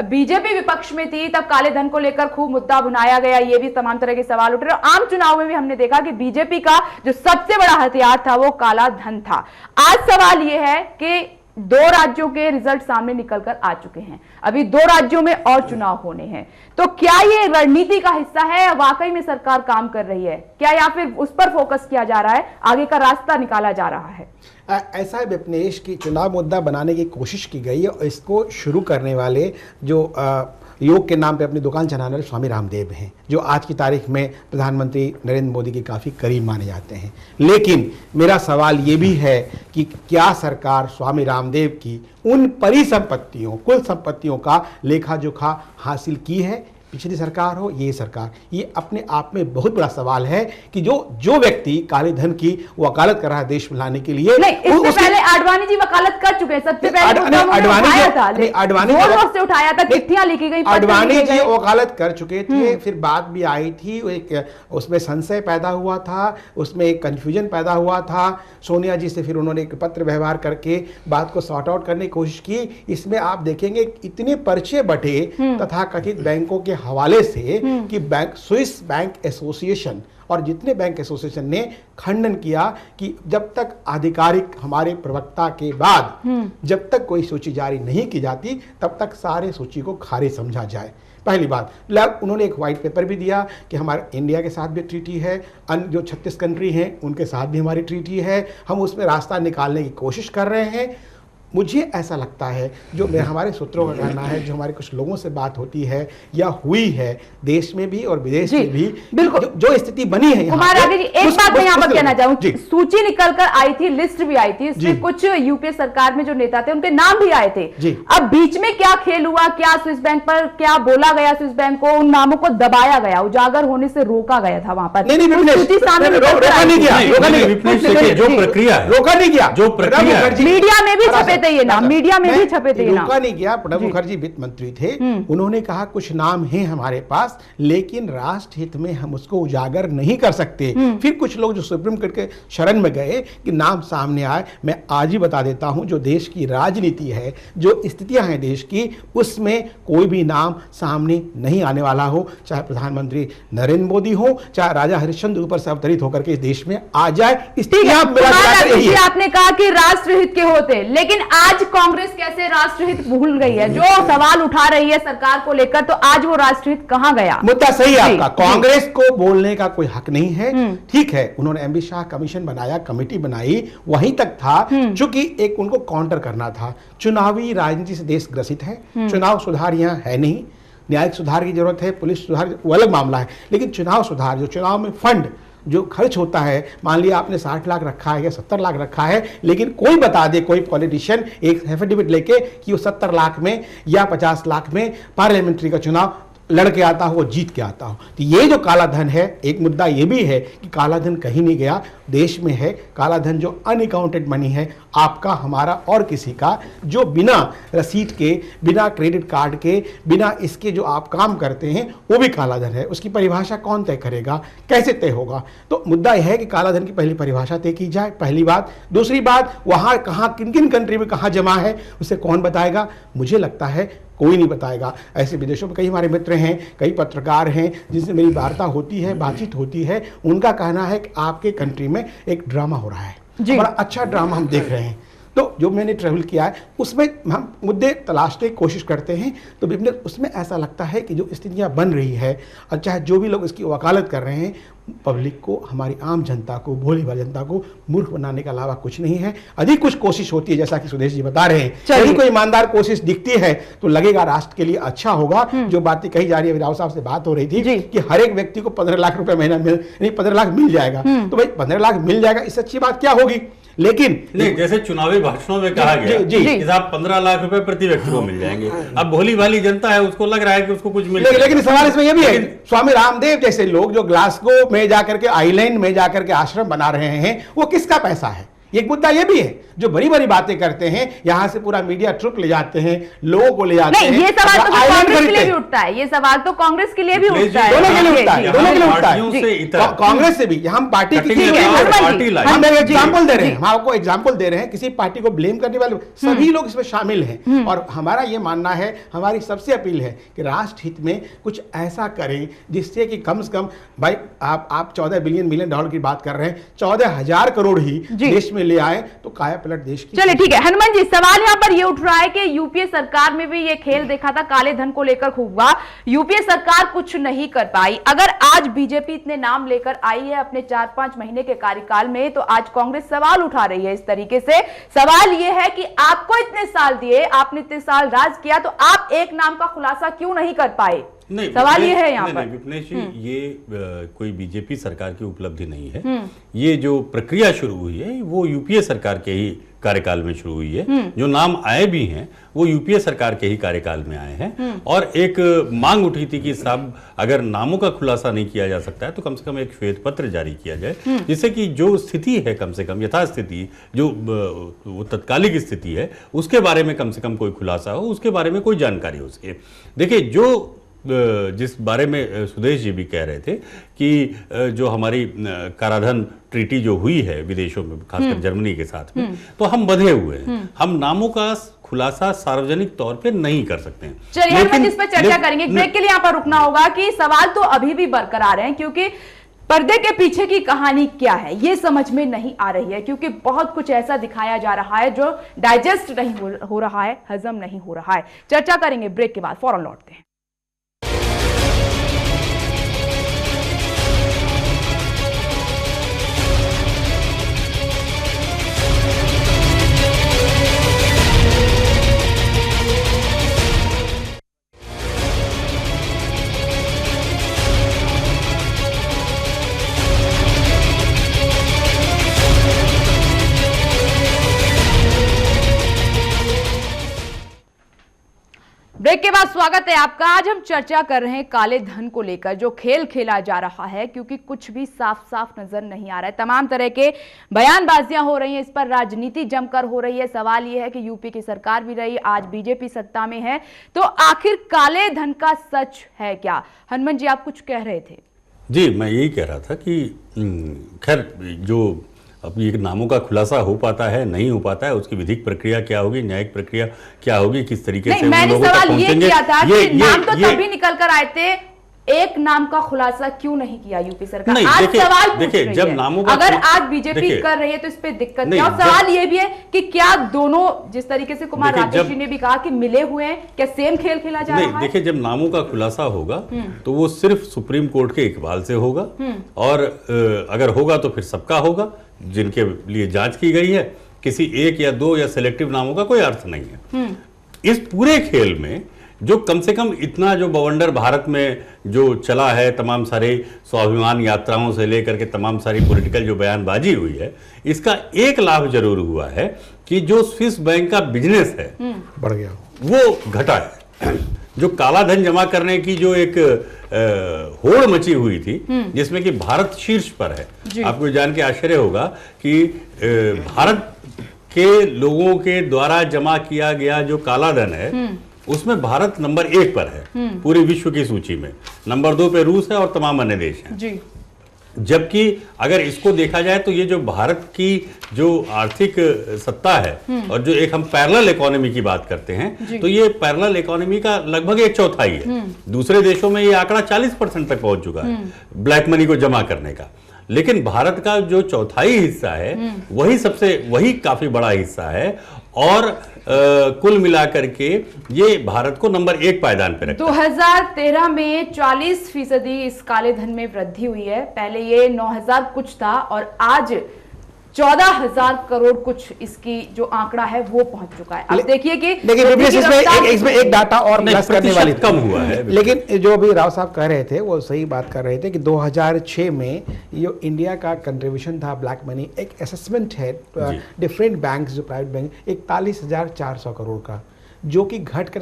बीजेपी विपक्ष में थी तब काले धन को लेकर खूब मुद्दा बनाया गया, ये भी तमाम तरह के सवाल उठ रहे हैं। आम चुनाव में भी हमने देखा कि बीजेपी का जो सबसे बड़ा हथियार था वो काला धन था। आज सवाल ये है कि 2 राज्यों के रिजल्ट सामने निकलकर आ चुके हैं, अभी 2 राज्यों में और चुनाव होने हैं, तो क्या ये रणनीति का हिस्सा है या वाकई में सरकार काम कर रही है क्या, या फिर उस पर फोकस किया जा रहा है, आगे का रास्ता निकाला जा रहा है? ऐसा है विपनेश की चुनाव मुद्दा बनाने की कोशिश की गई है और इसको शुरू करने वाले जो योग के नाम पे अपनी दुकान चलाने वाले स्वामी रामदेव हैं, जो आज की तारीख में प्रधानमंत्री नरेंद्र मोदी के काफ़ी करीब माने जाते हैं। लेकिन मेरा सवाल ये भी है कि क्या सरकार स्वामी रामदेव की उन परिसंपत्तियों, कुल संपत्तियों का लेखा जोखा हासिल की है? पिछली सरकार हो, ये सरकार, ये अपने आप में बहुत बड़ा सवाल है कि जो व्यक्ति काले धन की वकालत कर रहा है देश में लाने के लिए। नहीं, इससे पहले आडवाणी जी वकालत कर चुके हैं, सबसे पहले से उठाया था, चिट्ठियां लिखी गई, आडवाणी जी वकालत कर चुके थे, फिर बात भी आई थी, उसमें संशय पैदा हुआ था, उसमें एक कंफ्यूजन पैदा हुआ था। सोनिया जी से फिर उन्होंने एक पत्र व्यवहार करके बात को सॉर्ट आउट करने की कोशिश की। इसमें आप देखेंगे इतने पर्चे बटे तथा कथित बैंकों के हवाले से कि स्विस बैंक एसोसिएशन और जितने बैंक एसोसिएशन ने खंडन किया कि जब तक आधिकारिक हमारे प्रवक्ता के बाद जब तक कोई सूची जारी नहीं की जाती तब तक सारे सूची को खारिज समझा जाए। पहली बात, उन्होंने एक व्हाइट पेपर भी दिया कि हमारे इंडिया के साथ भी ट्रीटी है, अन्य जो 36 कंट्री हैं उनके साथ भी हमारी ट्रीटी है, हम उसमें रास्ता निकालने की कोशिश कर रहे हैं। मुझे ऐसा लगता है, जो हमारे सूत्रों का कहना है, जो हमारे कुछ लोगों से बात होती है या हुई है देश में भी और विदेश में भी, बिल्कुल जो स्थिति बनी है कुमार राकेश जी, एक बात मैं यहाँ पर कहना चाहूँ, सूची निकलकर आई थी, लिस्ट भी आई थी, इसमें कुछ यूपीए सरकार में जो नेता थे उनके नाम भी आए थे। अब बीच में क्या खेल हुआ, क्या स्विस बैंक पर क्या बोला गया, स्विस बैंक को उन नामों को दबाया गया, उजागर होने से रोका गया था वहां पर? सूची सामने रोका नहीं गया, जो प्रक्रिया रोका नहीं गया, जो प्रक्रिया मीडिया में भी छपे थे ये नाम, मीडिया में भी छपे थे ये नाम। रोका नहीं गया। प्रणब मुखर्जी वित्त मंत्री थे, उन्होंने कहा कुछ नाम हैं हमारे पास, लेकिन राष्ट्र हित में हम उसको उजागर नहीं कर सकते। फिर कुछ लोग जो सुप्रीम कोर्ट के शरण में गए कि नाम सामने आए। मैं आज ही बता देता हूं, जो देश की राजनीति है, जो स्थितियां हैं देश की, उसमें कोई भी नाम सामने नहीं आने वाला हो, चाहे प्रधानमंत्री नरेंद्र मोदी हो, चाहे राजा हरिश्चंद्र ऊपर से अवतरित होकर के इस देश में आ जाए। आपने कहा कि राष्ट्रहित के होते, लेकिन आज कांग्रेस कैसे राष्ट्रहित भूल गई है? जो सवाल उठा रही है सरकार को लेकर, तो आज वो राष्ट्रहित कहां गया? मुद्दा सही है आपका, कांग्रेस को बोलने का कोई हक नहीं है। ठीक है, उन्होंने एमबी शाह कमीशन बनाया, कमेटी बनाई, वहीं तक था, चूंकि एक उनको काउंटर करना था। चुनावी राजनीति से देश ग्रसित है, चुनाव सुधार यहां है नहीं, न्यायिक सुधार की जरूरत है, पुलिस सुधार वो अलग मामला है, लेकिन चुनाव सुधार, जो चुनाव में फंड जो खर्च होता है, मान लिया आपने 60 लाख रखा है या 70 लाख रखा है, लेकिन कोई बता दे, कोई पॉलिटिशियन एक एफिडेविट लेके कि वो 70 लाख में या 50 लाख में पार्लियामेंट्री का चुनाव लड़के आता हो, वो जीत के आता हो। तो ये जो काला धन है, एक मुद्दा ये भी है कि काला धन कहीं नहीं गया, देश में है। काला धन जो अनअकाउंटेड मनी है, आपका, हमारा और किसी का, जो बिना रसीद के, बिना क्रेडिट कार्ड के, बिना इसके जो आप काम करते हैं, वो भी काला धन है। उसकी परिभाषा कौन तय करेगा, कैसे तय होगा? तो मुद्दा यह है कि काला धन की पहली परिभाषा तय की जाए, पहली बात। दूसरी बात, वहाँ कहाँ, किन किन कंट्री में कहाँ जमा है, उसे कौन बताएगा? मुझे लगता है कोई नहीं बताएगा। ऐसे विदेशों में कई हमारे मित्र हैं, कई पत्रकार हैं जिनसे मेरी वार्ता होती है, बातचीत होती है, उनका कहना है कि आपके कंट्री में एक ड्रामा हो रहा है, बड़ा अच्छा ड्रामा हम देख रहे हैं। तो जो मैंने ट्रैवल किया है उसमें हम मुद्दे तलाशने की कोशिश करते हैं, तो उसमें ऐसा लगता है कि जो स्थितियाँ बन रही है, और चाहे जो भी लोग इसकी वकालत कर रहे हैं, पब्लिक को, हमारी आम जनता को, भोली भाली जनता को मूर्ख बनाने के अलावा कुछ नहीं है। अधिक कुछ कोशिश होती है, जैसा कि सुदेश जी बता रहे हैं, यदि कोई ईमानदार कोशिश दिखती है तो लगेगा राष्ट्र के लिए अच्छा होगा। जो बातें कही जा रही है, राव साहब से बात हो रही थी कि हर एक व्यक्ति को 15 लाख रुपए महीना नहीं 15 लाख मिल जाएगा, तो भाई 15 लाख मिल जाएगा, इससे अच्छी बात क्या होगी? लेकिन नहीं, जैसे चुनावी भाषणों में कहा गया कि साहब 15 लाख रुपए प्रति व्यक्ति को मिल जाएंगे। अब भोली भाली जनता है, उसको लग रहा है कि उसको कुछ मिल जाएगा। लेकिन सवाल इसमें यह भी है, स्वामी रामदेव जैसे लोग जो ग्लासगो में जाकर के, आइलैंड में जाकर के आश्रम बना रहे हैं, वो किसका पैसा है? एक मुद्दा ये भी है, जो बड़ी बड़ी बातें करते हैं, यहां से पूरा मीडिया ट्रुप ले जाते हैं, लोगों को ले जाते हैं। नहीं, ये सवाल तो आइलैंड कांग्रेस के खरीदते लिए भी हैं। उठता है, ये सवाल तो कांग्रेस के लिए भी उठता है। दोनों के लिए उठता है, जी, दोनों के लिए उठता पार्टियों है। से इतना कांग्रेस से भी, हम पार्टी की कटिंग ठीक है, है, हनुमान जी, पार्टी लाइन। हम एक जी, एग्जाम्पल दे रहे जी। हैं, हम आपको एग्जाम्पल दे रहे हैं, किसी पार्टी को ब्लेम करने वाले सभी लोग इसमें शामिल हैं। और हमारा ये मानना है, हमारी सबसे अपील है कि राष्ट्र हित में कुछ ऐसा करें जिससे कि कम से कम, भाई आप 14 बिलियन डॉलर की बात कर रहे हैं, 14,000 करोड़ ही जी। देश में ले आए तो काया पलट देश की। चलिए ठीक है हनुमान जी, सवाल यहाँ पर ये उठ रहा है कि यूपीए सरकार में भी ये खेल देखा था, काले धन को लेकर खूब हुआ, यूपीए सरकार कुछ नहीं कर पाई। अगर आज बीजेपी इतने नाम लेकर आई है अपने 4-5 महीने के कार्यकाल में, तो आज कांग्रेस सवाल उठा रही है इस तरीके से। सवाल ये है कि आपको इतने साल दिए, आपने इतने साल राज किया, तो आप एक नाम का खुलासा क्यों नहीं कर पाए? नहीं, सवाल ये है यहाँ पर। विपनेश जी, ये कोई बीजेपी सरकार की उपलब्धि नहीं है। ये जो प्रक्रिया शुरू हुई है वो यूपीए सरकार के ही कार्यकाल में शुरू हुई है। जो नाम आए भी हैं वो यूपीए सरकार के ही कार्यकाल में आए हैं। और एक मांग उठी थी कि साहब अगर नामों का खुलासा नहीं किया जा सकता है तो कम से कम एक श्वेत पत्र जारी किया जाए, जिससे कि जो स्थिति है, कम से कम यथास्थिति, जो वो तत्कालिक स्थिति है, उसके बारे में कम से कम कोई खुलासा हो, उसके बारे में कोई जानकारी हो सके। देखिए, जो जिस बारे में सुदेश जी भी कह रहे थे कि जो हमारी कराधान ट्रीटी जो हुई है विदेशों में, खासकर जर्मनी के साथ में, तो हम बंधे हुए हैं, हम नामों का खुलासा सार्वजनिक तौर पे नहीं कर सकते हैं। चलिए हम इस पर चर्चा करेंगे, एक ब्रेक के लिए यहाँ पर रुकना होगा कि सवाल तो अभी भी बरकरार हैं, क्योंकि पर्दे के पीछे की कहानी क्या है ये समझ में नहीं आ रही है, क्योंकि बहुत कुछ ऐसा दिखाया जा रहा है जो डाइजेस्ट नहीं हो रहा है, हजम नहीं हो रहा है। चर्चा करेंगे ब्रेक के बाद, फौरन लौटते हैं। ब्रेक के बाद स्वागत है आपका। आज हम चर्चा कर रहे हैं काले धन को लेकर, जो खेल खेला जा रहा है, क्योंकि कुछ भी साफ साफ नजर नहीं आ रहा है। तमाम तरह के बयानबाजियां हो रही हैं, इस पर राजनीति जमकर हो रही है। सवाल यह है कि यूपी की सरकार भी रही, आज बीजेपी सत्ता में है, तो आखिर काले धन का सच है क्या? हनुमान जी, आप कुछ कह रहे थे। जी, मैं यही कह रहा था कि खैर, जो अब ये नामों का खुलासा हो पाता है नहीं हो पाता है, उसकी विधिक प्रक्रिया क्या होगी, न्यायिक प्रक्रिया क्या होगी, किस तरीके से मैंने लोगों तक सवाल ये पहुंचेंगे, किया था कि नाम तो ये तभी निकल कर आए थे, एक नाम का खुलासा क्यों नहीं किया यूपी सरकार? नहीं, आज देखिए, सवाल पूछ देखिए, रही जब है। नामों का अगर आज बीजेपी कर रही है तो इस पे दिक्कत नहीं, और सवाल ये भी है कि क्या दोनों, जिस तरीके से कुमार राकेश जी ने भी कहा कि मिले हुए हैं, क्या सेम खेल खेला जा रहा है? देखिए, जब नामों का खुलासा होगा तो वो सिर्फ सुप्रीम कोर्ट के इकबाल से होगा, और अगर होगा तो फिर सबका होगा जिनके लिए जांच की गई है। किसी एक या दो या सिलेक्टिव नामों का कोई अर्थ नहीं है। इस पूरे खेल में जो कम से कम इतना जो बवंडर भारत में जो चला है, तमाम सारे स्वाभिमान यात्राओं से लेकर के तमाम सारी पॉलिटिकल जो बयानबाजी हुई है, इसका एक लाभ जरूर हुआ है कि जो स्विस बैंक का बिजनेस है बढ़ गया, वो घटा है। जो काला धन जमा करने की जो एक होड़ मची हुई थी, जिसमें कि भारत शीर्ष पर है। आपको जान के आश्चर्य होगा कि भारत के लोगों के द्वारा जमा किया गया जो काला धन है, उसमें भारत नंबर 1 पर है पूरी विश्व की सूची में। नंबर 2 पे रूस है और तमाम अन्य देश हैं। जी। जबकि अगर इसको देखा जाए तो ये जो भारत की जो आर्थिक सत्ता है और जो एक हम पैरेलल इकोनॉमी की बात करते हैं, तो ये पैरेलल इकोनॉमी का लगभग 1/4 है। दूसरे देशों में ये आंकड़ा 40% तक पहुंच चुका है ब्लैक मनी को जमा करने का। लेकिन भारत का जो 1/4 हिस्सा है वही काफी बड़ा हिस्सा है, और कुल मिलाकर के ये भारत को नंबर 1 पायदान पे रखता है। 2013 में 40% इस काले धन में वृद्धि हुई है। पहले ये 9,000 कुछ था और आज 14,000 करोड़ कुछ इसकी जो आंकड़ा है वो पहुंच चुका है। अब देखिए कि इसमें एक डाटा और प्लस करने वाली कम हुआ है, लेकिन जो अभी राव साहब कह रहे थे वो सही बात कर रहे थे कि 2006 में जो इंडिया का कंट्रीब्यूशन था ब्लैक मनी, एक असेसमेंट है डिफरेंट बैंक्स जो प्राइवेट बैंक, 41,400 करोड़ का, जो कि घट कर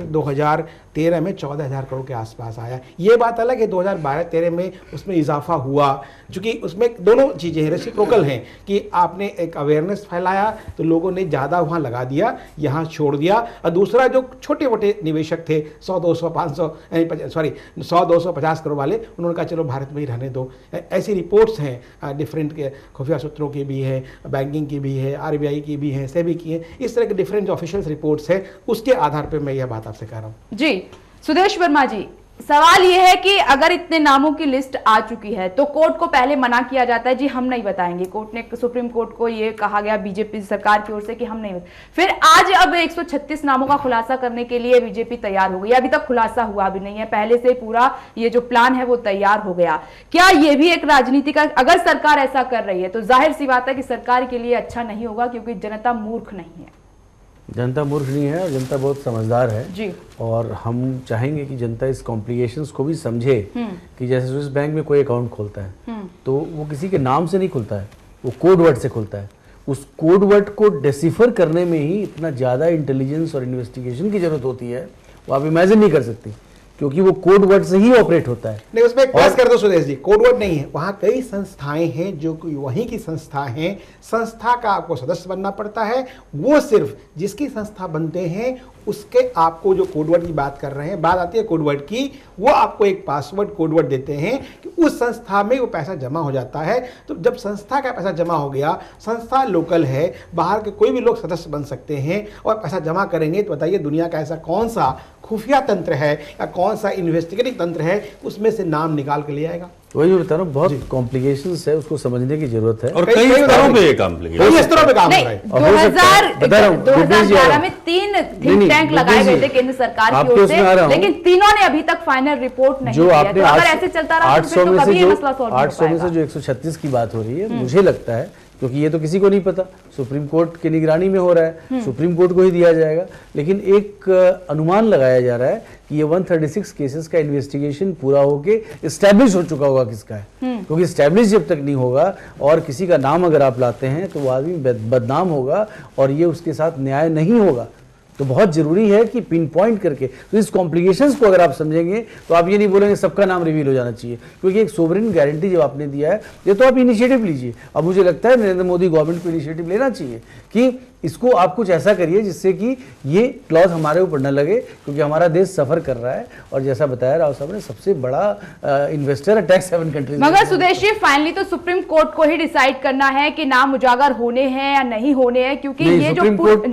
2013 में 14,000 करोड़ के आसपास आया। ये बात अलग है 2012-13 में उसमें इजाफा हुआ, क्योंकि उसमें दोनों चीज़ें हैं, रेसिप्रोकल हैं कि आपने एक अवेयरनेस फैलाया तो लोगों ने ज़्यादा वहाँ लगा दिया, यहाँ छोड़ दिया। और दूसरा जो छोटे मोटे निवेशक थे 100-200 500 सॉरी 100-250 करोड़ वाले, उन्होंने कहा चलो भारत में ही रहने दो। ऐसी रिपोर्ट्स हैं डिफरेंट के खुफिया सूत्रों की भी है, बैंकिंग की भी है, RBI की भी है, सेबी की है, इस तरह के डिफरेंट ऑफिशियल रिपोर्ट्स है, उसके आधार पर मैं यह बात आपसे कह रहा हूँ। जी सुदेश वर्मा जी, सवाल यह है कि अगर इतने नामों की लिस्ट आ चुकी है तो कोर्ट को पहले मना किया जाता है, जी हम नहीं बताएंगे। कोर्ट ने, सुप्रीम कोर्ट को यह कहा गया बीजेपी सरकार की ओर से कि हम नहीं, फिर आज अब 136 नामों का खुलासा करने के लिए बीजेपी तैयार हो गई। अभी तक खुलासा हुआ भी नहीं है, पहले से पूरा ये जो प्लान है वो तैयार हो गया। क्या ये भी एक राजनीति का, अगर सरकार ऐसा कर रही है तो जाहिर सी बात है कि सरकार के लिए अच्छा नहीं होगा, क्योंकि जनता मूर्ख नहीं है। जनता मूर्ख नहीं है और जनता बहुत समझदार है जी। और हम चाहेंगे कि जनता इस कॉम्प्लिकेशंस को भी समझे कि जैसे स्विस बैंक में कोई अकाउंट खोलता है तो वो किसी के नाम से नहीं खुलता है, वो कोड वर्ड से खुलता है। उस कोड वर्ड को डिसिफर करने में ही इतना ज़्यादा इंटेलिजेंस और इन्वेस्टिगेशन की जरूरत होती है, वो आप इमेजिन नहीं कर सकती, क्योंकि वो कोड वर्ड से ही ऑपरेट होता है। नहीं, उसमें एक प्लस कर दो सुदेश जी, कोड वर्ड नहीं है, वहाँ कई संस्थाएं हैं जो कि वहीं की संस्था हैं, संस्था का आपको सदस्य बनना पड़ता है। वो सिर्फ जिसकी संस्था बनते हैं उसके आपको जो कोडवर्ड की बात कर रहे हैं, बात आती है कोडवर्ड की, वो आपको एक पासवर्ड कोडवर्ड देते हैं कि उस संस्था में वो पैसा जमा हो जाता है। तो जब संस्था का पैसा जमा हो गया, संस्था लोकल है, बाहर के कोई भी लोग सदस्य बन सकते हैं और पैसा जमा करेंगे, तो बताइए दुनिया का ऐसा कौन सा खुफिया तंत्र है या कौन सा इन्वेस्टिगेटिव तंत्र है उसमें से नाम निकाल के ले आएगा। वही मैं बता रहा हूँ, बहुत कॉम्प्लिकेशंस है, उसको समझने की जरूरत है। और कई स्तरों पे ये कॉम्प्लिकेशन, कई स्तरों पे काम हो रहा है। 2011 में 3 थिंक टैंक लगाए गए थे केंद्र सरकार की ओर से, लेकिन तीनों ने अभी तक फाइनल रिपोर्ट नहीं दी है। तो अगर ऐसे चलता रहा तो फिर तो कभी ये मसला सॉल्व नहीं हो पाएगा। 800 में से जो 136 की बात हो रही है, मुझे लगता है, क्योंकि ये तो किसी को नहीं पता, सुप्रीम कोर्ट की निगरानी में हो रहा है, सुप्रीम कोर्ट को ही दिया जाएगा, लेकिन एक अनुमान लगाया जा रहा है कि ये 136 केसेस का इन्वेस्टिगेशन पूरा होके एस्टैब्लिश हो चुका होगा किसका है, क्योंकि एस्टैब्लिश जब तक नहीं होगा और किसी का नाम अगर आप लाते हैं तो वो आदमी बदनाम होगा और ये उसके साथ न्याय नहीं होगा। तो बहुत जरूरी है कि पिन पॉइंट करके, तो इस कॉम्प्लिकेशंस को अगर आप समझेंगे तो आप ये नहीं बोलेंगे सबका नाम रिवील हो जाना चाहिए, क्योंकि एक सोवरेन गारंटी जब आपने दिया है, ये तो आप इनिशिएटिव लीजिए। अब मुझे लगता है नरेंद्र मोदी गवर्नमेंट को इनिशिएटिव लेना चाहिए कि इसको आप कुछ ऐसा करिए जिससे कि ये क्लॉज हमारे ऊपर न लगे, क्योंकि हमारा देश सफर कर रहा है और जैसा बताया राव साहब ने, सबसे बड़ा इन्वेस्टर है टैक्स हेवन कंट्रीज। मगर सुदेश जी, फाइनली तो सुप्रीम कोर्ट को ही डिसाइड करना है कि नाम उजागर होने हैं या नहीं होने हैं, क्योंकि ये जो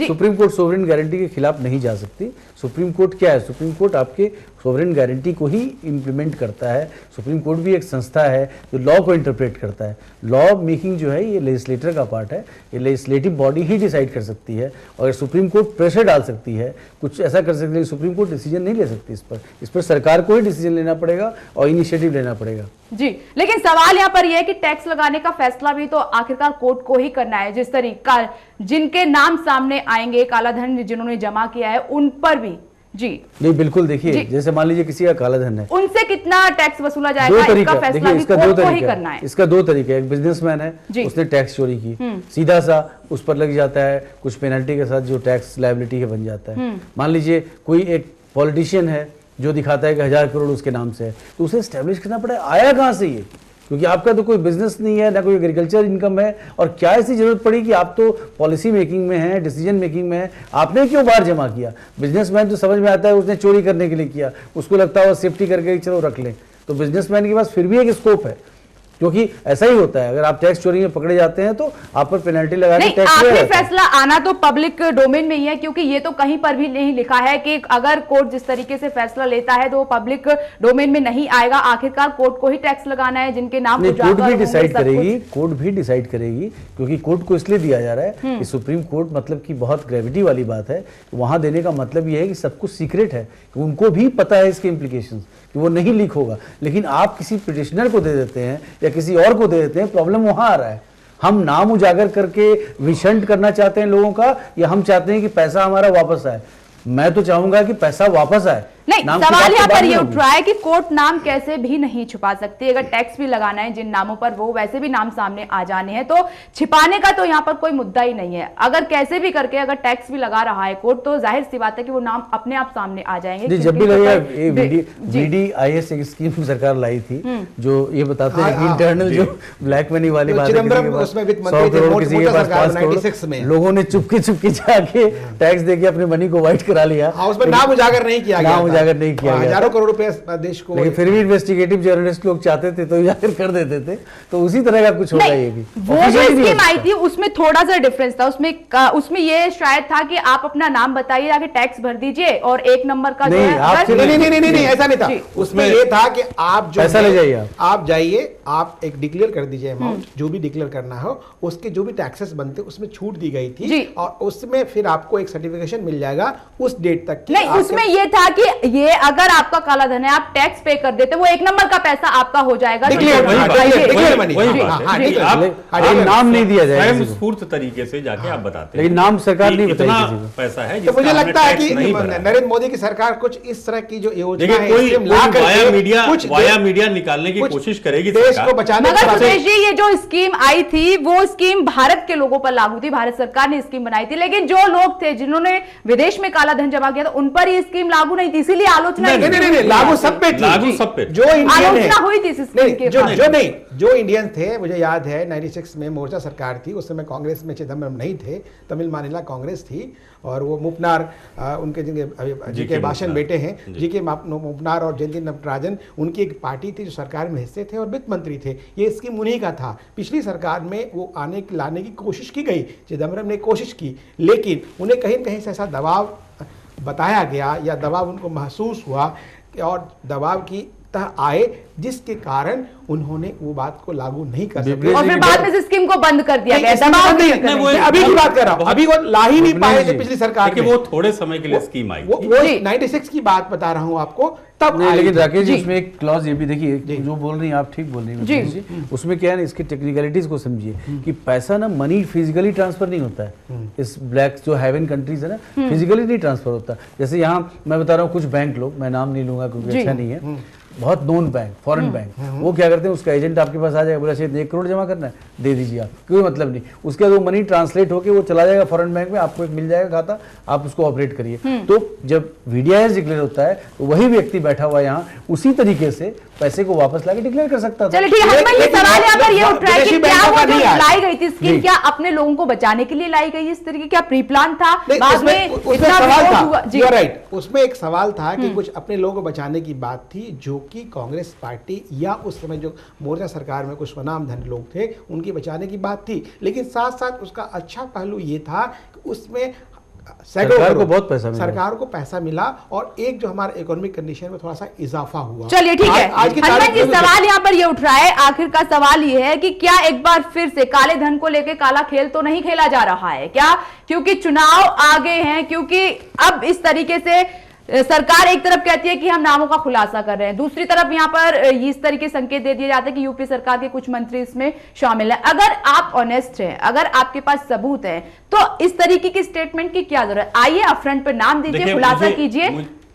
सुप्रीम कोर्ट सोवरेन गारंटी के खिलाफ नहीं जा सकती। सुप्रीम कोर्ट क्या है? सुप्रीम कोर्ट आपके सोवरेन गारंटी को ही इंप्लीमेंट करता है। सुप्रीम कोर्ट भी एक संस्था है जो लॉ को इंटरप्रेट करता है। लॉ मेकिंग जो है ये लेजिस्लेटर का पार्ट है, ये लेजिस्लेटिव बॉडी ही डिसाइड कर सकती है और सुप्रीम कोर्ट प्रेशर डाल सकती है, कुछ ऐसा कर सकती है। सुप्रीम कोर्ट डिसीजन नहीं ले सकती इस पर सरकार को ही डिसीजन लेना पड़ेगा और इनिशिएटिव लेना पड़ेगा। जी, लेकिन सवाल यहाँ पर यह है कि टैक्स लगाने का फैसला भी तो आखिरकार कोर्ट को ही करना है। जिस तरीका जिनके नाम सामने आएंगे, काला धन जिन्होंने जमा किया है उन पर भी जी नहीं, बिल्कुल देखिए, जैसे मान लीजिए किसी का काला धन है, उनसे कितना टैक्स वसूला जाएगा, इसका फैसला भी कोर्ट को ही करना है। इसका दो तरीके, एक बिजनेसमैन है, उसने टैक्स चोरी की, सीधा सा उस पर लग जाता है, कुछ पेनल्टी के साथ जो टैक्स लायबिलिटी है बन जाता है। मान लीजिए कोई एक पॉलिटिशियन है जो दिखाता है कि 1000 करोड़ उसके नाम से है, तो उसे एस्टेब्लिश करना पड़ेगा आया कहाँ से ये, क्योंकि आपका तो कोई बिजनेस नहीं है, ना कोई एग्रीकल्चर इनकम है, और क्या ऐसी जरूरत पड़ी कि आप तो पॉलिसी मेकिंग में हैं, डिसीजन मेकिंग में हैं, आपने क्यों बाहर जमा किया? बिजनेसमैन तो समझ में आता है उसने चोरी करने के लिए किया, उसको लगता है सेफ्टी करके चलो रख लें, तो बिजनेसमैन के पास फिर भी एक स्कोप है, क्योंकि ऐसा ही होता है, अगर आप टैक्स चोरी में पकड़े जाते हैं तो आप पर पेनल्टी लगा के टैक्स आखिरी फैसला आना तो पब्लिक डोमेन में ही है, क्योंकि ये तो कहीं पर भी नहीं लिखा है कि अगर कोर्ट जिस तरीके से फैसला लेता है तो वो पब्लिक डोमेन में नहीं आएगा। आखिरकार कोर्ट को ही टैक्स लगाना है जिनके नाम कोर्ट भी डिसाइड करेगी, कोर्ट भी डिसाइड करेगी, क्योंकि कोर्ट को इसलिए दिया जा रहा है कि सुप्रीम कोर्ट मतलब की बहुत ग्रेविटी वाली बात है, वहां देने का मतलब ये है कि सब कुछ सीक्रेट है, उनको भी पता है इसके इम्प्लीकेशंस कि वो नहीं लीक होगा, लेकिन आप किसी पिटिशनर को दे देते हैं या किसी और को दे देते हैं, प्रॉब्लम वहां आ रहा है। हम नाम उजागर करके विषंट करना चाहते हैं लोगों का, या हम चाहते हैं कि पैसा हमारा वापस आए? मैं तो चाहूंगा कि पैसा वापस आए, नहीं, नाम की सवाल बात यहाँ तो बाद पर ये में उठ रहा है कि कोर्ट नाम कैसे भी नहीं छुपा सकती। अगर टैक्स भी लगाना है जिन नामों पर, वो वैसे भी नाम सामने आ जाने हैं, तो छिपाने का तो यहाँ पर कोई मुद्दा ही नहीं है। अगर कैसे भी करके अगर टैक्स भी लगा रहा है कोर्ट, तो जाहिर सी बात है कि वो नाम अपने आप सामने आ जाएंगे। जी, जब भी क्योंकि लगेगा VDIS एक स्कीम सरकार लाई थी जो ये बताते हैं कि इंटरनल जो ब्लैक मनी वाली बात है, चिदम्बरम उसमें वित्त मंत्री थे, किसी के पास 5 96 में करोड़, लोगों ने चुपके जाके टैक्स देके अपने मनी को वाइट करा लिया। हाँ, उसमें नाम उजागर नहीं किया गया, नाम उजागर नहीं किया गया, हजारों करोड़ रुपए देश को। लेकिन फिर भी इन्वेस्टिगेटिव जर्नलिस्ट लोग चाहते थे तो उजागर कर देते थे। तो उसी तरह का कुछ होगा ये भी। वो जो स्कीम आई थी उसमें थोड़ा सा डिफरेंस था। उसमें ये शायद था कि आप अपना नाम बताइए, आगे टैक्स भर दीजिए और एक नंबर का जो है नहीं, ऐसा नहीं था। उसमें ये था कि आप जो पैसा ले जाइए, आप जाइए, आप एक डिक्लेयर कर दीजिए अमाउंट, जो भी डिक्लेयर करना हो, उसके जो भी टैक्सेस बनते उसमें छूट दी गई थी, और उसमें फिर आपको एक सर्टिफिकेशन मिल जाएगा उस डेट तक की। नहीं, उसमें ये था कि ये अगर आपका काला धन है, आप टैक्स पे कर देते, वो एक नंबर का पैसा आपका हो जाएगा। नाम नहीं दिया जाएगा, स्फूर्त तरीके से जाके आप बताते हैं, लेकिन नाम सरकार नहीं इतना बताएगी। पैसा है। तो मुझे लगता है कि नरेंद्र मोदी की सरकार कुछ इस तरह की जो योजना है, कोई वाया मीडिया निकालने की कोशिश करेगी देश को बचाने। मगर सुदेश जी, ये जो स्कीम आई थी वो स्कीम भारत के लोगों पर लागू थी, भारत सरकार ने स्कीम बनाई थी, लेकिन जो लोग थे जिन्होंने विदेश में काला धन जमा किया था उन पर ये स्कीम लागू नहीं थी, इसीलिए आलोचना नहीं, लागू सब पे थी, लागू सब पे। जो आलोचना हुई थी इस स्कीम के नहीं, जो इंडियन थे, मुझे याद है 96 में मोर्चा सरकार थी, उस समय कांग्रेस में चिदम्बरम नहीं थे, तमिल मानिला कांग्रेस थी, और वो मुपनार उनके जी के भाषण बेटे हैं, जी के मुपनार और जयंती नटराजन, उनकी एक पार्टी थी जो सरकार में हिस्से थे और वित्त मंत्री थे। ये स्कीम उन्हीं का था। पिछली सरकार में वो लाने की कोशिश की गई, चिदम्बरम ने कोशिश की, लेकिन उन्हें कहीं न कहीं से ऐसा दबाव बताया गया या दबाव उनको महसूस हुआ और दबाव की तह आए, जिसके कारण उन्होंने वो बात को लागू नहीं कर सके और फिर बाद में स्कीम को बंद कर दिया गया। अभी की बात कर रहा हूं, अभी वो ला ही नहीं पाए थे पिछली सरकार में। वो थोड़े समय के लिए स्कीम आई, वो 96 की बात बता रहा हूं आपको, तब नहीं। लेकिन राकेश जी, उसमें एक क्लॉज ये भी देखिए, जो बोल रही हैं आप ठीक बोल रही हैं जी। उसमें क्या है ना, इसकी टेक्निकलिटीज को समझिए कि पैसा ना मनी फिजिकली ट्रांसफर नहीं होता है। इस ब्लैक जो हेवन कंट्रीज है ना, फिजिकली नहीं ट्रांसफर होता। जैसे यहाँ मैं बता रहा हूँ, कुछ बैंक लोग, मैं नाम नहीं लूंगा क्योंकि अच्छा नहीं है, बहुत नोन बैंक, फॉरेन बैंक, वो क्या करते हैं, उसका एजेंट आपके पास आ जाएगा, बोला शायद 1 करोड़ जमा करना है, दे दीजिए आप, कोई मतलब नहीं। उसके बाद वो मनी ट्रांसलेट होकर वो चला जाएगा फॉरेन बैंक में, आपको एक मिल जाएगा खाता, आप उसको ऑपरेट करिए। तो जब VDIS डिक्लेयर होता है तो वही व्यक्ति बैठा हुआ यहाँ उसी तरीके से पैसे को वापस लाके डिक्लेयर कर सकता था। चलिए ठीक है, सवाल यहाँ पर ये उठ रहा है कि क्या वो जो लाई गई थी स्कीम, क्या अपने लोगों को बचाने के लिए लाई गई इस तरीके, क्या प्री प्लान था? बाद में इतना विरोध हुआ। जी राइट, उसमें एक सवाल था कि कुछ अपने लोगों को बचाने की बात थी, जो कि कांग्रेस पार्टी या उस समय जो मोर्चा सरकार में कुछ स्वनाम धन लोग थे उनकी बचाने की बात थी। लेकिन साथ साथ उसका अच्छा पहलू ये था कि उसमें सरकार को बहुत पैसा मिला, सरकार को पैसा मिला, और एक जो हमारा इकोनॉमिक कंडीशन में थोड़ा सा इजाफा हुआ। चलिए ठीक है, हनुमान जी, सवाल यहाँ पर ये उठ रहा है, आखिर का सवाल ये है कि क्या एक बार फिर से काले धन को लेकर काला खेल तो नहीं खेला जा रहा है क्या? क्योंकि चुनाव आगे हैं, क्योंकि अब इस तरीके से सरकार एक तरफ कहती है कि हम नामों का खुलासा कर रहे हैं, दूसरी तरफ यहाँ पर इस तरीके संकेत दे दिए जाते हैं कि यूपी सरकार के कुछ मंत्री इसमें शामिल हैं। अगर आप ऑनेस्ट हैं, अगर आपके पास सबूत है, तो इस तरीके की स्टेटमेंट की क्या जरूरत? आइए आप फ्रंट पे नाम दीजिए, खुलासा कीजिए।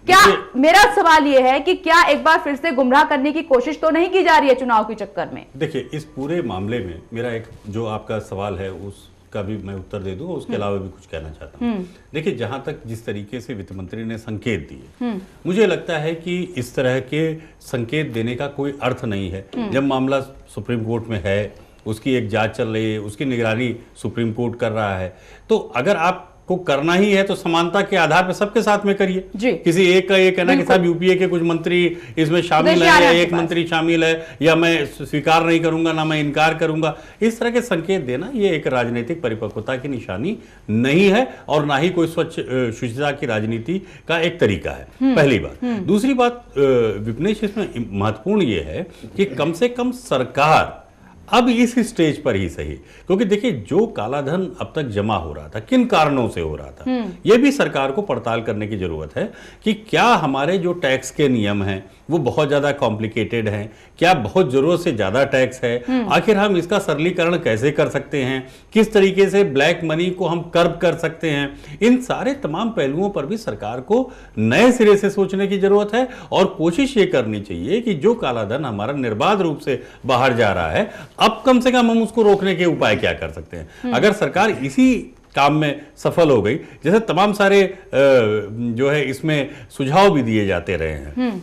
क्या मेरा सवाल यह है कि क्या एक बार फिर से गुमराह करने की कोशिश तो नहीं की जा रही है चुनाव के चक्कर में? देखिए, इस पूरे मामले में मेरा एक जो आपका सवाल है उसका भी मैं उत्तर दे दूं, उसके अलावा भी कुछ कहना चाहता हूं। देखिए, जहां तक जिस तरीके से वित्त मंत्री ने संकेत दिए, मुझे लगता है कि इस तरह के संकेत देने का कोई अर्थ नहीं है। जब मामला सुप्रीम कोर्ट में है, उसकी एक जांच चल रही है, उसकी निगरानी सुप्रीम कोर्ट कर रहा है, तो अगर आप को करना ही है तो समानता के आधार पर सबके साथ में करिए। किसी एक का ये कहना कि साहब यूपीए के कुछ मंत्री इसमें शामिल है या एक मंत्री शामिल है, या मैं स्वीकार नहीं करूंगा ना मैं इनकार करूंगा, इस तरह के संकेत देना ये एक राजनीतिक परिपक्वता की निशानी नहीं है और ना ही कोई स्वच्छ शुचिता की राजनीति का एक तरीका है। पहली बात। दूसरी बात, विपनेश, इसमें महत्वपूर्ण ये है कि कम से कम सरकार अब इस स्टेज पर ही सही, क्योंकि देखिए जो काला धन अब तक जमा हो रहा था, किन कारणों से हो रहा था, यह भी सरकार को पड़ताल करने की जरूरत है कि क्या हमारे जो टैक्स के नियम हैं, वो बहुत ज्यादा कॉम्प्लिकेटेड हैं, क्या बहुत जरूरत से ज्यादा टैक्स है, आखिर हम इसका सरलीकरण कैसे कर सकते हैं, किस तरीके से ब्लैक मनी को हम कर्ब कर सकते हैं, इन सारे तमाम पहलुओं पर भी सरकार को नए सिरे से सोचने की जरूरत है। और कोशिश ये करनी चाहिए कि जो काला धन हमारा निर्बाध रूप से बाहर जा रहा है, अब कम से कम हम उसको रोकने के उपाय क्या कर सकते हैं। अगर सरकार इसी काम में सफल हो गई, जैसे तमाम सारे जो है इसमें सुझाव भी दिए जाते रहे हैं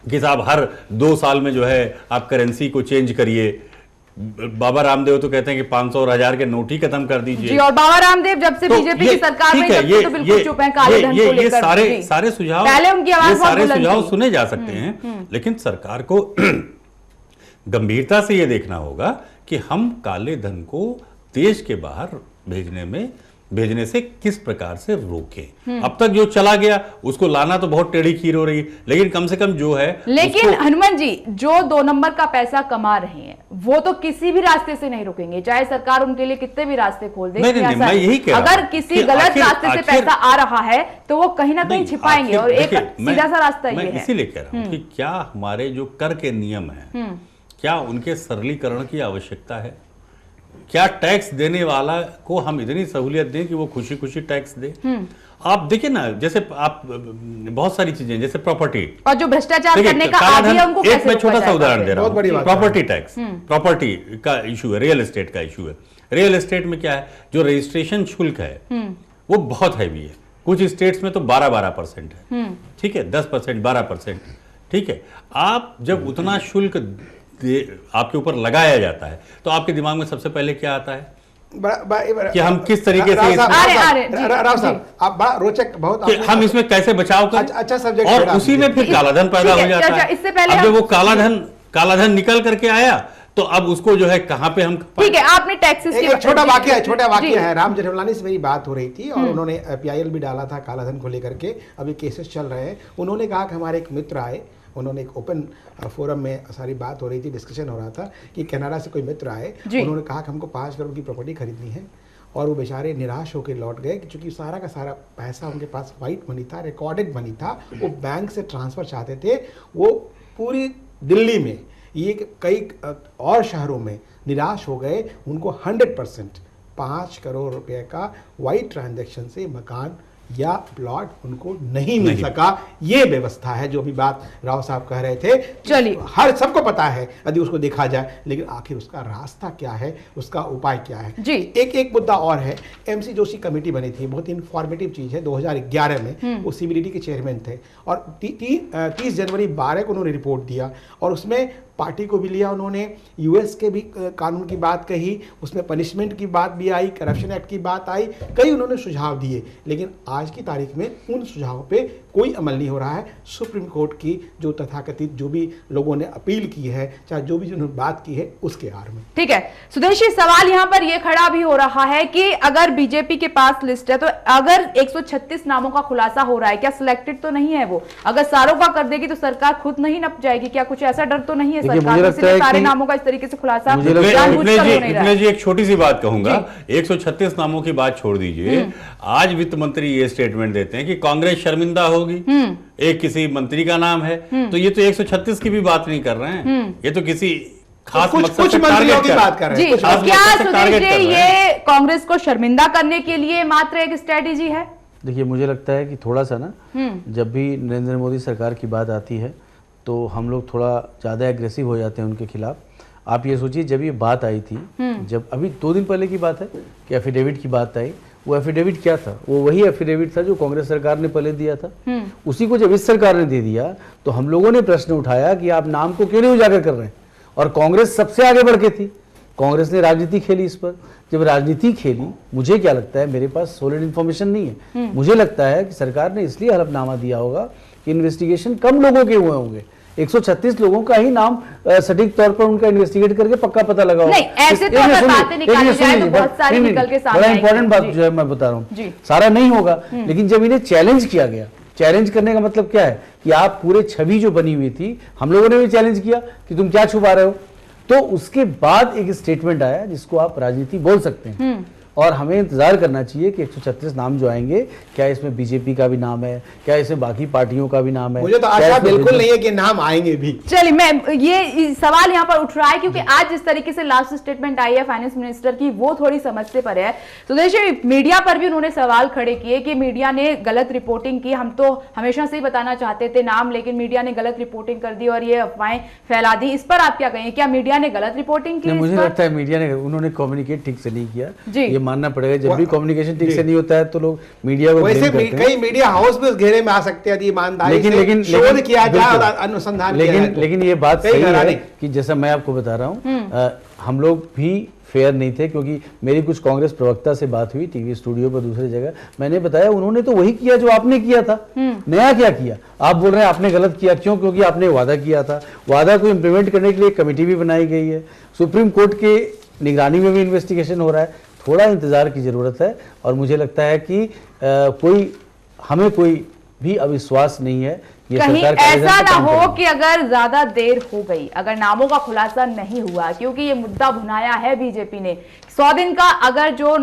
कि साहब हर 2 साल में जो है आप करेंसी को चेंज करिए। बाबा रामदेव तो कहते हैं कि 500 और 1000 के नोट ही खत्म कर दीजिए। जी, और बाबा रामदेव जब से तो बीजेपी की सरकार में तब से तो बिल्कुल चुप हैं काले धन को लेकर। सारे सुझाव, पहले उनकी आवाज बहुत सारे बुलंद सुझाव थी। सुने जा सकते हैं, लेकिन सरकार को गंभीरता से यह देखना होगा कि हम काले धन को देश के बाहर भेजने से किस प्रकार से रोकें। अब तक जो चला गया उसको लाना तो बहुत टेढ़ी खीर हो रही है, लेकिन कम से कम जो है। लेकिन हनुमान जी, जो 2 नंबर का पैसा कमा रहे हैं वो तो किसी भी रास्ते से नहीं रुकेंगे, चाहे सरकार उनके लिए कितने भी रास्ते खोल दे। नहीं, मैं यही कह रहा हूं अगर किसी गलत रास्ते से पैसा आ रहा है तो वो कहीं ना कहीं छिपाएंगे, और एक सीधा सा रास्ता ये है। इसीलिए कह रहा हूं कि क्या हमारे जो कर के नियम हैं, क्या उनके सरलीकरण की आवश्यकता है? क्या टैक्स देने वाला को हम इतनी सहूलियत दें कि वो खुशी खुशी टैक्स दे? आप देखिए ना, जैसे आप बहुत सारी चीजें, जैसे प्रॉपर्टी और जो भ्रष्टाचार करने का आदी है उनको कैसे मैं छोटा सा उदाहरण दे रहा बहुत बड़ी हूं। बात है। प्रॉपर्टी टैक्स, प्रॉपर्टी का इशू है, रियल एस्टेट का इशू है। रियल एस्टेट में क्या है, जो रजिस्ट्रेशन शुल्क है वो बहुत हैवी है। कुछ स्टेट्स में तो 12% है, ठीक है, 10%, 12%, ठीक है। आप जब उतना शुल्क आपके ऊपर लगाया जाता है तो आपके दिमाग में सबसे पहले क्या आता है कि हम किस तरीके से राव साहब, आप बड़ा रोचक बहुत कि हम इसमें कैसे बचाव करें। अच्छा सब्जेक्ट, और उसी में फिर कालाधन पैदा हो जाता है। इससे पहले अब जब वो कालाधन निकल करके आया तो अब उसको जो है कहां पे हम, ठीक है, आपने टैक्सेस की एक छोटा वाक्य है। राम जेठमलानी से मेरी बात हो रही थी और उन्होंने PIL भी डाला था कालाधन को लेकर के, अभी केसेस चल रहे हैं। उन्होंने कहा कि हमारे एक मित्र आए, उन्होंने एक ओपन फोरम में सारी बात हो रही थी, डिस्कशन हो रहा था कि कनाडा से कोई मित्र आए, उन्होंने कहा कि हमको 5 करोड़ की प्रॉपर्टी खरीदनी है, और वो बेचारे निराश होकर लौट गए क्योंकि सारा का सारा पैसा उनके पास वाइट मनी था, रिकॉर्डेड मनी था, वो बैंक से ट्रांसफ़र चाहते थे। वो पूरी दिल्ली में, ये कई और शहरों में निराश हो गए। उनको 100% 5 करोड़ रुपए का वाइट ट्रांजैक्शन से मकान या प्लॉट उनको नहीं मिल सका। ये व्यवस्था है जो अभी बात राव साहब कह रहे थे। चलिए, हर सबको पता है यदि उसको देखा जाए, लेकिन आखिर उसका रास्ता क्या है, उसका उपाय क्या है जी। एक मुद्दा और है। MC जोशी कमेटी बनी थी, बहुत इंफॉर्मेटिव चीज है। 2011 में वो CBDT के चेयरमैन थे और 30 जनवरी 12 को उन्होंने रिपोर्ट दिया, और उसमें पार्टी को भी लिया उन्होंने, US के भी कानून की बात कही, उसमें पनिशमेंट की बात भी आई, करप्शन एक्ट की बात आई, कई उन्होंने सुझाव दिए, लेकिन आज की तारीख में उन सुझावों पे कोई अमल नहीं हो रहा है। सुप्रीम कोर्ट की जो तथाकथित जो भी लोगों ने अपील की है, चाहे जो भी जिन्होंने बात की है, उसके आड़ में। ठीक है सुदेश जी, सवाल यहाँ पर यह खड़ा भी हो रहा है कि अगर बीजेपी के पास लिस्ट है तो अगर 136 नामों का खुलासा हो रहा है, क्या सिलेक्टेड तो नहीं है वो? अगर सारों का कर देगी तो सरकार खुद नहीं नप जाएगी? क्या कुछ ऐसा डर तो नहीं है सरकार को, सारे नामों का इस तरीके से खुलासा? विपनेश जी, एक छोटी सी बात कहूंगा, 136 नामों की बात छोड़ दीजिए। आज वित्त मंत्री ये स्टेटमेंट देते हैं कि कांग्रेस शर्मिंदा होगी, एक किसी मंत्री का नाम है, तो ये तो 136 की भी बात नहीं कर रहे हैं, ये तो किसी खास मकसद से टारगेट की बात कर रहे हैं। क्या सुदेश जी ये कांग्रेस को शर्मिंदा करने के लिए मात्र एक स्ट्रेटेजी है? देखिए, मुझे लगता है कि थोड़ा सा ना, जब भी नरेंद्र मोदी सरकार की बात आती है तो हम लोग थोड़ा ज़्यादा एग्रेसिव हो जाते हैं उनके खिलाफ। आप ये सोचिए, जब ये बात आई थी, जब अभी 2 दिन पहले की बात है कि एफिडेविट की बात आई, वो एफिडेविट क्या था? वो वही एफिडेविट था जो कांग्रेस सरकार ने पहले दिया था। उसी को जब इस सरकार ने दे दिया तो हम लोगों ने प्रश्न उठाया कि आप नाम को क्यों नहीं उजागर कर रहे हैं, और कांग्रेस सबसे आगे बढ़ के थी। कांग्रेस ने राजनीति खेली इस पर। जब राजनीति खेली, मुझे क्या लगता है, मेरे पास सॉलिड इन्फॉर्मेशन नहीं है, मुझे लगता है कि सरकार ने इसलिए हलफनामा दिया होगा कि इन्वेस्टिगेशन कम लोगों के हुए होंगे। 136 लोगों का ही नाम सटीक तौर पर उनका इन्वेस्टिगेट करके पक्का पता लगा होगा। नहीं, ऐसे तो अगर बातें निकाली जाए तो बहुत सारी निकल के सामने बड़ा इंपॉर्टेंट बात जो है मैं बता रहा हूँ, सारा नहीं होगा, लेकिन जब इन्हें चैलेंज किया गया, चैलेंज करने का मतलब क्या है कि आप पूरे छवि जो बनी हुई थी, हम लोगों ने भी चैलेंज किया कि तुम क्या छुपा रहे हो, तो उसके बाद एक स्टेटमेंट आया जिसको आप राजनीति बोल सकते हैं, और हमें इंतजार करना चाहिए कि 136 नाम जो आएंगे, क्या इसमें बीजेपी का भी नाम है, क्या इसमें बाकी पार्टियों का भी नाम है। मुझे तो क्या आशा इसमें बिल्कुल नहीं है कि नाम आएंगे भी। चलिए, मैं ये सवाल यहाँ पर उठ रहा है क्योंकि आज जिस तरीके से लास्ट स्टेटमेंट आई है फाइनेंस मिनिस्टर की, वो थोड़ी समझते पर है। सुदेश जी, मीडिया पर भी उन्होंने सवाल खड़े किए कि मीडिया ने गलत रिपोर्टिंग की। हम तो हमेशा से ही बताना चाहते थे नाम, लेकिन मीडिया ने गलत रिपोर्टिंग कर दी और ये अफवाहें फैला दी। इस पर आप क्या कहेंगे, क्या मीडिया ने गलत रिपोर्टिंग की? मुझे लगता है मीडिया ने, उन्होंने कम्युनिकेट ठीक से नहीं किया, जी। ये मानना पड़ेगा। जब भी कम्युनिकेशन ठीक से नहीं होता है तो लोग मीडिया को वैसे blame करते हैं। कई मीडिया हाउस भी उस घेरे में आ सकते हैं, ईमानदारी से शोध किया जाए और अनुसंधान किया जाए तो। लेकिन ये बात कई सही है घराने। कि जैसा मैं आपको बता रहा हूँ, हम लोग भी फेयर नहीं थे, क्योंकि मेरी कुछ कांग्रेस प्रवक्ता से बात हुई टीवी स्टूडियो पर दूसरी जगह, मैंने बताया उन्होंने तो वही किया जो आपने किया था, नया क्या किया। आप बोल रहे हैं आपने गलत किया, क्यों? क्योंकि आपने वादा किया था, वादा को इम्प्लीमेंट करने के लिए कमेटी भी बनाई गई है, सुप्रीम कोर्ट के निगरानी में भी इन्वेस्टिगेशन हो रहा है। थोड़ा इंतजार की जरूरत है और मुझे लगता है कि हमें कोई भी अविश्वास नहीं है। ये कहीं सरकार ऐसा ना हो कि अगर ज्यादा देर हो गई, अगर नामों का खुलासा नहीं हुआ, क्योंकि ये मुद्दा भुनाया है बीजेपी ने 100 दिन का, अगर जो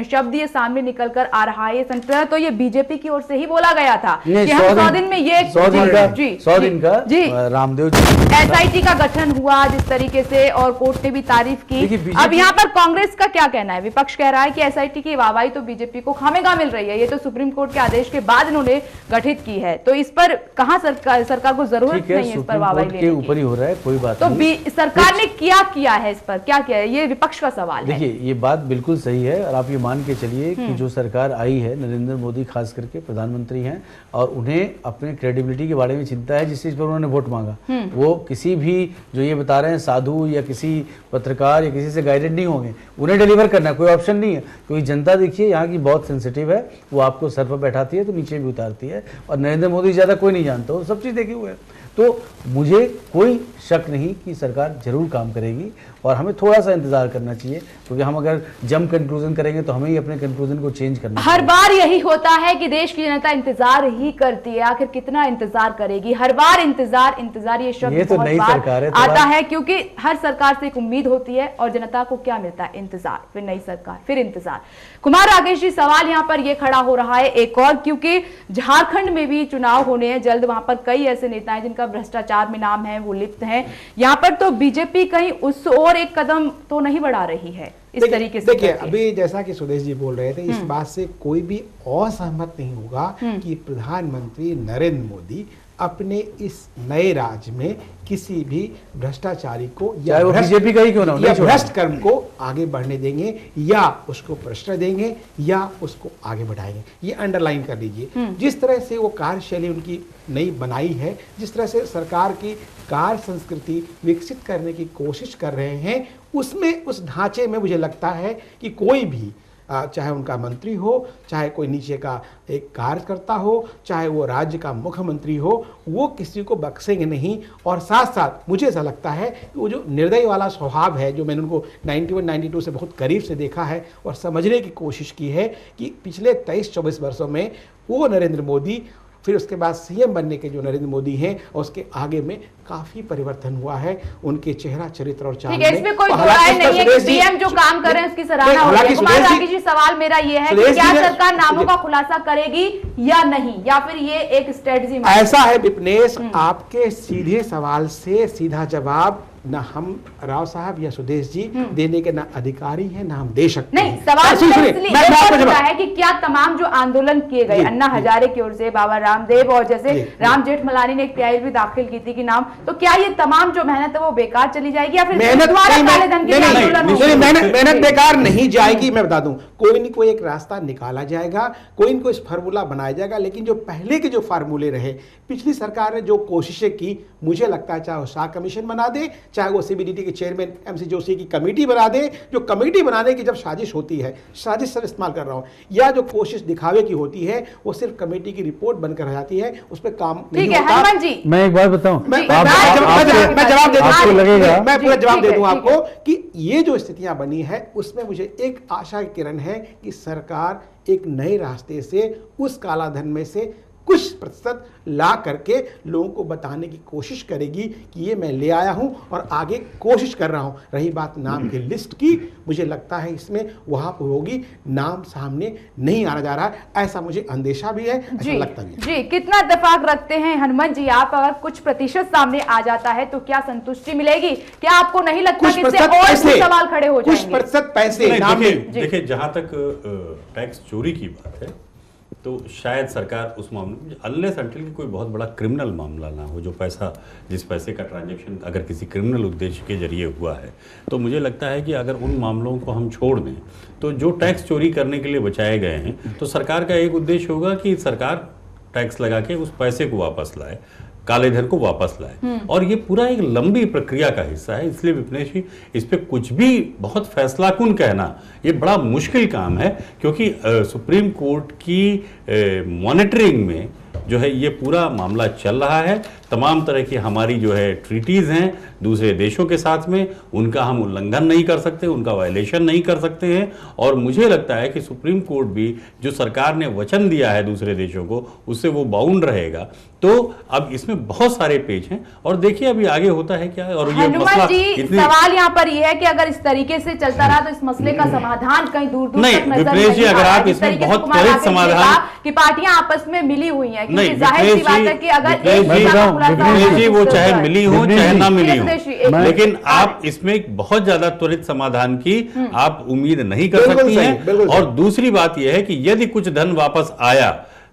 शब्द ये सामने निकल कर आ रहा है, ये संतरा तो ये बीजेपी की ओर से ही बोला गया था कि हम 100 दिन में ये 100 दिन का जी रामदेव जी एसआईटी का गठन हुआ जिस तरीके से, और कोर्ट ने भी तारीफ की। अब यहाँ पर कांग्रेस का क्या कहना है? विपक्ष कह रहा है कि एसआईटी की वाहवाही तो बीजेपी को खामेगा मिल रही है, ये तो सुप्रीम कोर्ट के आदेश के बाद इन्होंने गठित की है, तो इस पर कहाँ सरकार को जरूरत नहीं है इस पर वाहवाही लेने की? ऊपर ही हो रहा है, कोई बात तो नहीं। सरकार ने किया है इस पर, क्या किया है? ये विपक्ष का सवाल है। देखिए, ये बात बिल्कुल सही है और आप ये मान के चलिए कि जो सरकार आई है, नरेंद्र मोदी खास करके प्रधानमंत्री हैं और उन्हें अपने क्रेडिबिलिटी के बारे में चिंता है, जिस चीज पर उन्होंने वोट मांगा, वो किसी भी जो ये बता रहे हैं साधु या किसी पत्रकार या किसी से गाइडेड नहीं होंगे, उन्हें डिलीवर करना कोई ऑप्शन नहीं है। क्योंकि जनता देखिए यहाँ की बहुत सेंसिटिव है, वो आपको सर पर बैठाती है तो नीचे भी उतारती है, और नरेंद्र मोदी ज्यादा कोई नहीं जानता, वो सब चीज देखे हुए है। तो मुझे कोई शक नहीं कि सरकार जरूर काम करेगी और हमें थोड़ा सा इंतजार करना चाहिए, क्योंकि हम अगर जम कंक्लूजन करेंगे तो हमें ही अपने कंक्लूजन को चेंज करना हर बार यही होता है कि देश की जनता इंतजार ही करती है, आखिर कितना इंतजार करेगी? हर बार इंतजार ये शब्द ये तो बहुत नई बार सरकार है, आता है, क्योंकि हर सरकार से एक उम्मीद होती है और जनता को क्या मिलता है? इंतजार, फिर नई सरकार, फिर इंतजार। कुमार राकेश जी, सवाल यहाँ पर यह खड़ा हो रहा है एक और, क्योंकि झारखंड में भी चुनाव होने हैं जल्द, वहां पर कई ऐसे नेता हैं जिनका भ्रष्टाचार में नाम है, वो लिप्त हैं। यहाँ पर तो बीजेपी कहीं उस और एक कदम तो नहीं बढ़ा रही है इस तरीके से? देखिए, अभी जैसा कि सुदेश जी बोल रहे थे, इस बात से कोई भी असहमत नहीं होगा कि प्रधानमंत्री नरेंद्र मोदी अपने इस नए राज्य में किसी भी भ्रष्टाचारी को या बीजेपी का ही क्यों ना हो, भ्रष्ट कर्म को आगे बढ़ने देंगे या उसको प्रश्रय देंगे या उसको आगे बढ़ाएंगे। ये अंडरलाइन कर लीजिए। जिस तरह से वो कार्यशैली उनकी नई बनाई है, जिस तरह से सरकार की कार्य संस्कृति विकसित करने की कोशिश कर रहे हैं, उसमें उस ढांचे में मुझे लगता है कि कोई भी, चाहे उनका मंत्री हो, चाहे कोई नीचे का एक कार्यकर्ता हो, चाहे वो राज्य का मुख्यमंत्री हो, वो किसी को बख्शेंगे नहीं। और साथ साथ मुझे ऐसा लगता है कि वो जो निर्दयी वाला स्वभाव है, जो मैंने उनको 91-92 से बहुत करीब से देखा है और समझने की कोशिश की है कि पिछले 23-24 वर्षों में वो नरेंद्र मोदी, फिर उसके बाद सीएम बनने के जो नरेंद्र मोदी हैं, और उसके आगे में काफी परिवर्तन हुआ है उनके चेहरा, चरित्र और चाल में। इसमें कोई दो राय नहीं है कि सीएम जो काम कर रहे हैं उसकी सराहना हो रही है। कुमार राकेश जी, सवाल मेरा ये है कि क्या सरकार नामों का खुलासा करेगी या नहीं, या फिर ये एक स्ट्रेटजी? ऐसा है विपनेश, आपके सीधे सवाल से सीधा जवाब ना हम राव साहब या सुदेश जी देने के ना अधिकारी हैं, ना हम दे सकते नहीं। सवाल है कि क्या तमाम जो आंदोलन किए गए अन्ना हजारे की ओर से, बाबा रामदेव और जैसे राम जेठमलानी ने एक तैयारी भी दाखिल की थी कि नाम, तो क्या ये तमाम जो मेहनत है वो बेकार चली जाएगी या फिर मेहनत बेकार नहीं जाएगी? मैं बता दूं, कोई न कोई एक रास्ता निकाला जाएगा, कोई न कोई फार्मूला बनाया जाएगा। लेकिन जो पहले के जो फार्मूले रहे, पिछली सरकार ने जो कोशिशें की, मुझे लगता है चाहे वो शाह कमीशन बना दे, चाहे वो सीबीडीटी के चेयरमैन एमसी जोशी की कमेटी बना दे, जो कमेटी बनाने की जब साजिश होती है, साजिश से इस्तेमाल कर रहा हूं, या जो कोशिश दिखावे की होती है, वो सिर्फ कमेटी की रिपोर्ट बनकर रह जाती है, उस पर काम नहीं होता। हनुमान जी, मैं एक बात बताऊं, मैं जवाब दे दूं, लगेगा, मैं पूरा जवाब दे दूं आपको कि ये जो स्थितियां बनी है, उसमें मुझे एक आशा की किरण है कि सरकार एक नए रास्ते से उस कालाधन में से कुछ प्रतिशत ला करके लोगों को बताने की कोशिश करेगी कि ये मैं ले आया हूं और आगे कोशिश कर रहा हूं। रही बात नाम की लिस्ट की, मुझे लगता है इसमें वहां पर होगी, नाम सामने नहीं आना जा रहा है, ऐसा मुझे अंदेशा भी है, ऐसा लगता भी है। जी, कितना इत्तेफाक रखते हैं हनुमान जी आप? अगर कुछ प्रतिशत सामने आ जाता है तो क्या संतुष्टि मिलेगी? क्या आपको नहीं लगता कि इससे और भी सवाल खड़े हो जाएंगे? कुछ प्रतिशत पैसे नाम में। देखिए, जहां तक टैक्स चोरी की बात है तो शायद सरकार उस मामले में अनलेस अंटिल की कोई बहुत बड़ा क्रिमिनल मामला ना हो, जो पैसा, जिस पैसे का ट्रांजैक्शन अगर किसी क्रिमिनल उद्देश्य के जरिए हुआ है, तो मुझे लगता है कि अगर उन मामलों को हम छोड़ दें तो जो टैक्स चोरी करने के लिए बचाए गए हैं, तो सरकार का एक उद्देश्य होगा कि सरकार टैक्स लगा के उस पैसे को वापस लाए, काले धन को वापस लाए। और ये पूरा एक लंबी प्रक्रिया का हिस्सा है, इसलिए विपनेश जी इस पे कुछ भी बहुत फैसलाकुन कहना ये बड़ा मुश्किल काम है, क्योंकि सुप्रीम कोर्ट की मॉनिटरिंग में जो है ये पूरा मामला चल रहा है। तमाम तरह की हमारी जो है ट्रीटीज़ हैं दूसरे देशों के साथ में, उनका हम उल्लंघन नहीं कर सकते, उनका वायलेशन नहीं कर सकते हैं। और मुझे लगता है कि सुप्रीम कोर्ट भी जो सरकार ने वचन दिया है दूसरे देशों को, उससे वो बाउंड रहेगा। तो अब इसमें बहुत सारे पेच हैं और देखिए अभी आगे होता है क्या। और ये हनुमान जी, सवाल यहाँ पर यह है कि अगर इस तरीके से चलता रहा तो इस मसले का समाधान कहीं दूर दूर तक नजर नहीं जी, अगर आप इसमें बहुत त्वरित समाधान कि पार्टियां आपस में मिली हुई हैं, नहीं, क्योंकि जाहिर सी बात है कि अगर जी वो चाहे मिली हो चाहे ना मिली हो, लेकिन मिनट, आप इसमें बहुत ज्यादा त्वरित समाधान की आप उम्मीद नहीं कर सकती हैं। और दूसरी बात यह है कि यदि कुछ धन वापस आया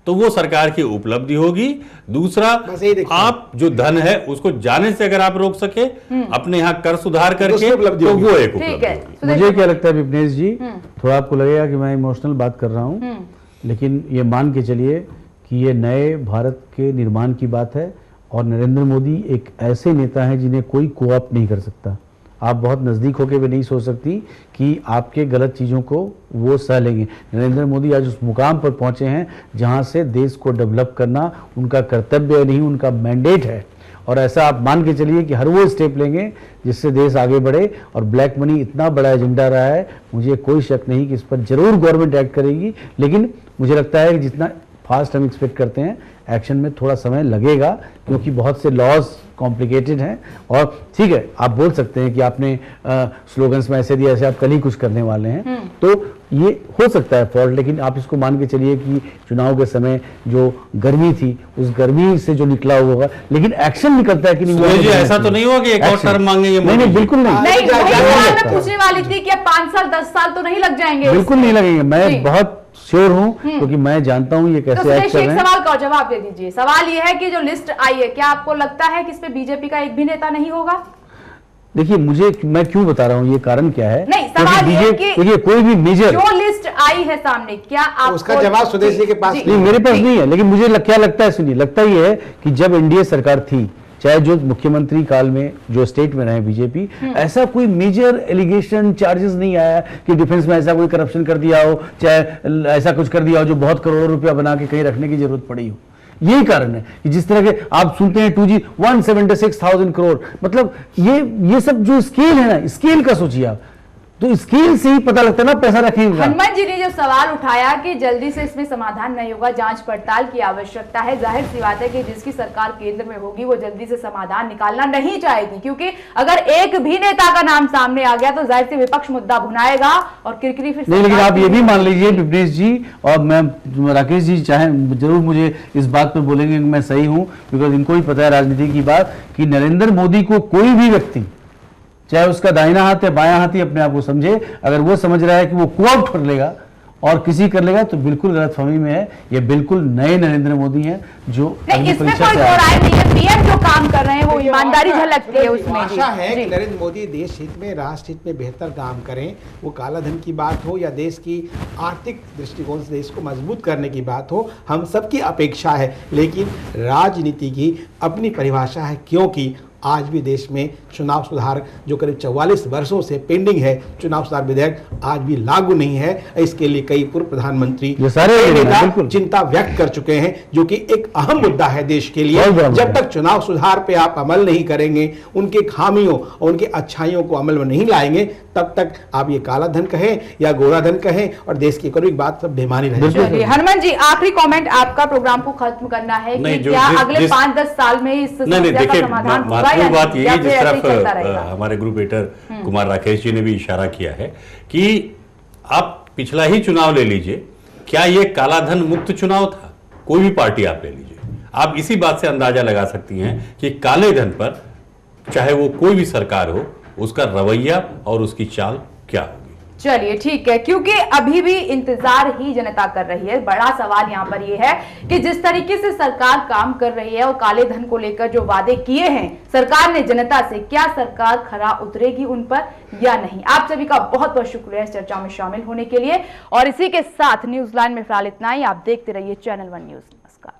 तो वो सरकार की उपलब्धि होगी। दूसरा, आप जो धन है उसको जाने से अगर आप रोक सके अपने यहाँ कर सुधार करके, तो वो एक उपलब्धि होगी। मुझे क्या लगता है विपनेश जी, थोड़ा आपको लगेगा कि मैं इमोशनल बात कर रहा हूँ, लेकिन ये मान के चलिए कि ये नए भारत के निर्माण की बात है और नरेंद्र मोदी एक ऐसे नेता हैं जिन्हें कोई कोऑप नहीं कर सकता। आप बहुत नज़दीक होकर भी नहीं सोच सकती कि आपके गलत चीज़ों को वो सह लेंगे। नरेंद्र मोदी आज उस मुकाम पर पहुंचे हैं जहां से देश को डेवलप करना उनका कर्तव्य नहीं, उनका मैंडेट है। और ऐसा आप मान के चलिए कि हर वो स्टेप लेंगे जिससे देश आगे बढ़े। और ब्लैक मनी इतना बड़ा एजेंडा रहा है, मुझे कोई शक नहीं कि इस पर जरूर गवर्नमेंट एक्ट करेगी, लेकिन मुझे लगता है कि जितना फास्ट हम एक्सपेक्ट करते हैं एक्शन में थोड़ा समय लगेगा, क्योंकि बहुत से लॉज कॉम्प्लिकेटेड हैं। और ठीक है, आप बोल सकते हैं कि आपने स्लोगन्स में ऐसे दिया ऐसे आप कल ही कुछ करने वाले हैं, तो ये हो सकता है फॉल्ट, लेकिन आप इसको मान के चलिए कि चुनाव के समय जो गर्मी थी उस गर्मी से जो निकला होगा, लेकिन एक्शन निकलता है कि नहीं। ऐसा तो नहीं हुआ कि एक और टर्म मांगेंगे? नहीं, बिल्कुल नहीं। मैं पूछने वाली थी कि 5 साल 10 साल तो नहीं लग जाएंगे? बिल्कुल नहीं लगेंगे, मैं बहुत श्योर हूं, क्योंकि मैं जानता हूं ये कैसे एक्ट कर रहे हैं। सवाल का जवाब दे दीजिए। सवाल ये है कि जो लिस्ट आई है, क्या आपको लगता है कि इस पे बीजेपी का एक भी नेता नहीं होगा? देखिए, मैं क्यों बता रहा हूं ये कारण क्या है। नहीं, सवाल ये कि देखिए कोई भी मेजर जो लिस्ट आई है सामने, क्या आप उसका जवाब स्वदेश जी के पास नहीं, मेरे पास नहीं है, लेकिन मुझे क्या लगता है, सुनिए, लगता ये है कि जब एनडीए सरकार थी, चाहे जो मुख्यमंत्री काल में जो स्टेट में रहे बीजेपी, ऐसा कोई मेजर एलिगेशन चार्जेस नहीं आया कि डिफेंस में ऐसा कोई करप्शन कर दिया हो, चाहे ऐसा कुछ कर दिया हो जो बहुत करोड़ों रुपया बना के कहीं रखने की जरूरत पड़ी हो। यही कारण है कि जिस तरह के आप सुनते हैं 2G 176,000 करोड़, मतलब ये सब जो स्केल है ना, स्केल का सोचिए आप, तो स्केल से ही पता लगता है ना पैसा रखेंगे। हनुमान जी ने जो सवाल उठाया कि जल्दी से इसमें समाधान नहीं होगा, जांच पड़ताल की आवश्यकता है, जाहिर सी बात है कि जिसकी सरकार केंद्र में होगी वो जल्दी से समाधान निकालना नहीं चाहेगी, क्योंकि अगर एक भी नेता का नाम सामने आ गया तो जाहिर से विपक्ष मुद्दा भुनाएगा और किरकिरी फिर नहीं। लेकिन आप ये भी मान लीजिए विपनेश जी, और मैं राकेश जी चाहे जरूर मुझे इस बात पर बोलेंगे कि मैं सही हूं, बिकॉज इनको ही पता है राजनीति की बात, कि नरेंद्र मोदी को कोई भी व्यक्ति, चाहे उसका दाहिना हाथ या बायां हाथ ही अपने आप को समझे, अगर वो समझ रहा है कि वो कोऑप्ट कर लेगा और किसी कर लेगा तो बिल्कुल गलतफहमी में है। ये बिल्कुल नए नरेंद्र मोदी हैं जो इसमें कोई राय नहीं है। पीएम जो काम कर रहे हैं वो ईमानदारी झलकती है उसमें। आशा है कि नरेंद्र मोदी देश हित में, राष्ट्र हित में बेहतर काम करें। वो काला धन की बात हो या देश की आर्थिक दृष्टिकोण से देश को मजबूत करने की बात हो, हम सबकी अपेक्षा है। लेकिन राजनीति की अपनी परिभाषा है, क्योंकि आज भी देश में चुनाव सुधार जो करीब 44 वर्षों से पेंडिंग है, चुनाव सुधार विधेयक आज भी लागू नहीं है। इसके लिए कई पूर्व प्रधानमंत्री, ये सारे कई नेता बिल्कुल चिंता व्यक्त कर चुके हैं, जो कि एक अहम मुद्दा है देश के लिए। बहुत बड़ा मुद्दा जब तक चुनाव सुधार पे आप अमल नहीं करेंगे, उनके खामियों और उनकी अच्छाइयों को अमल में नहीं लाएंगे, तब तक आप ये काला धन कहें या गोरा धन कहें और देश की इकोनॉमिक बात सब बेमानी रहेगी। चलिए हनुमान जी, आखिरी कमेंट आपका, प्रोग्राम को खत्म करना है कि क्या अगले 5-10 साल में इस समस्या का समाधान होगा या महत्वपूर्ण बात नहीं? ये या जिस फिर ऐसे ही चलता तरफ रहेगा? हमारे ग्रुप एडिटर कुमार राकेश जी ने भी इशारा किया है कि आप पिछला ही चुनाव ले लीजिए, क्या ये काला धन मुक्त चुनाव था? कोई भी पार्टी आप ले लीजिए, आप इसी बात से अंदाजा लगा सकती हैं कि काले धन पर चाहे वो कोई भी सरकार हो, उसका रवैया और उसकी चाल क्या होगी। चलिए ठीक है, क्योंकि अभी भी इंतजार ही जनता कर रही है। बड़ा सवाल यहाँ पर यह है कि जिस तरीके से सरकार काम कर रही है और काले धन को लेकर जो वादे किए हैं सरकार ने जनता से, क्या सरकार खरा उतरेगी उन पर या नहीं? आप सभी का बहुत बहुत शुक्रिया इस चर्चा में शामिल होने के लिए। और इसी के साथ न्यूज लाइन में फिलहाल इतना ही। आप देखते रहिए चैनल 1 न्यूज। नमस्कार।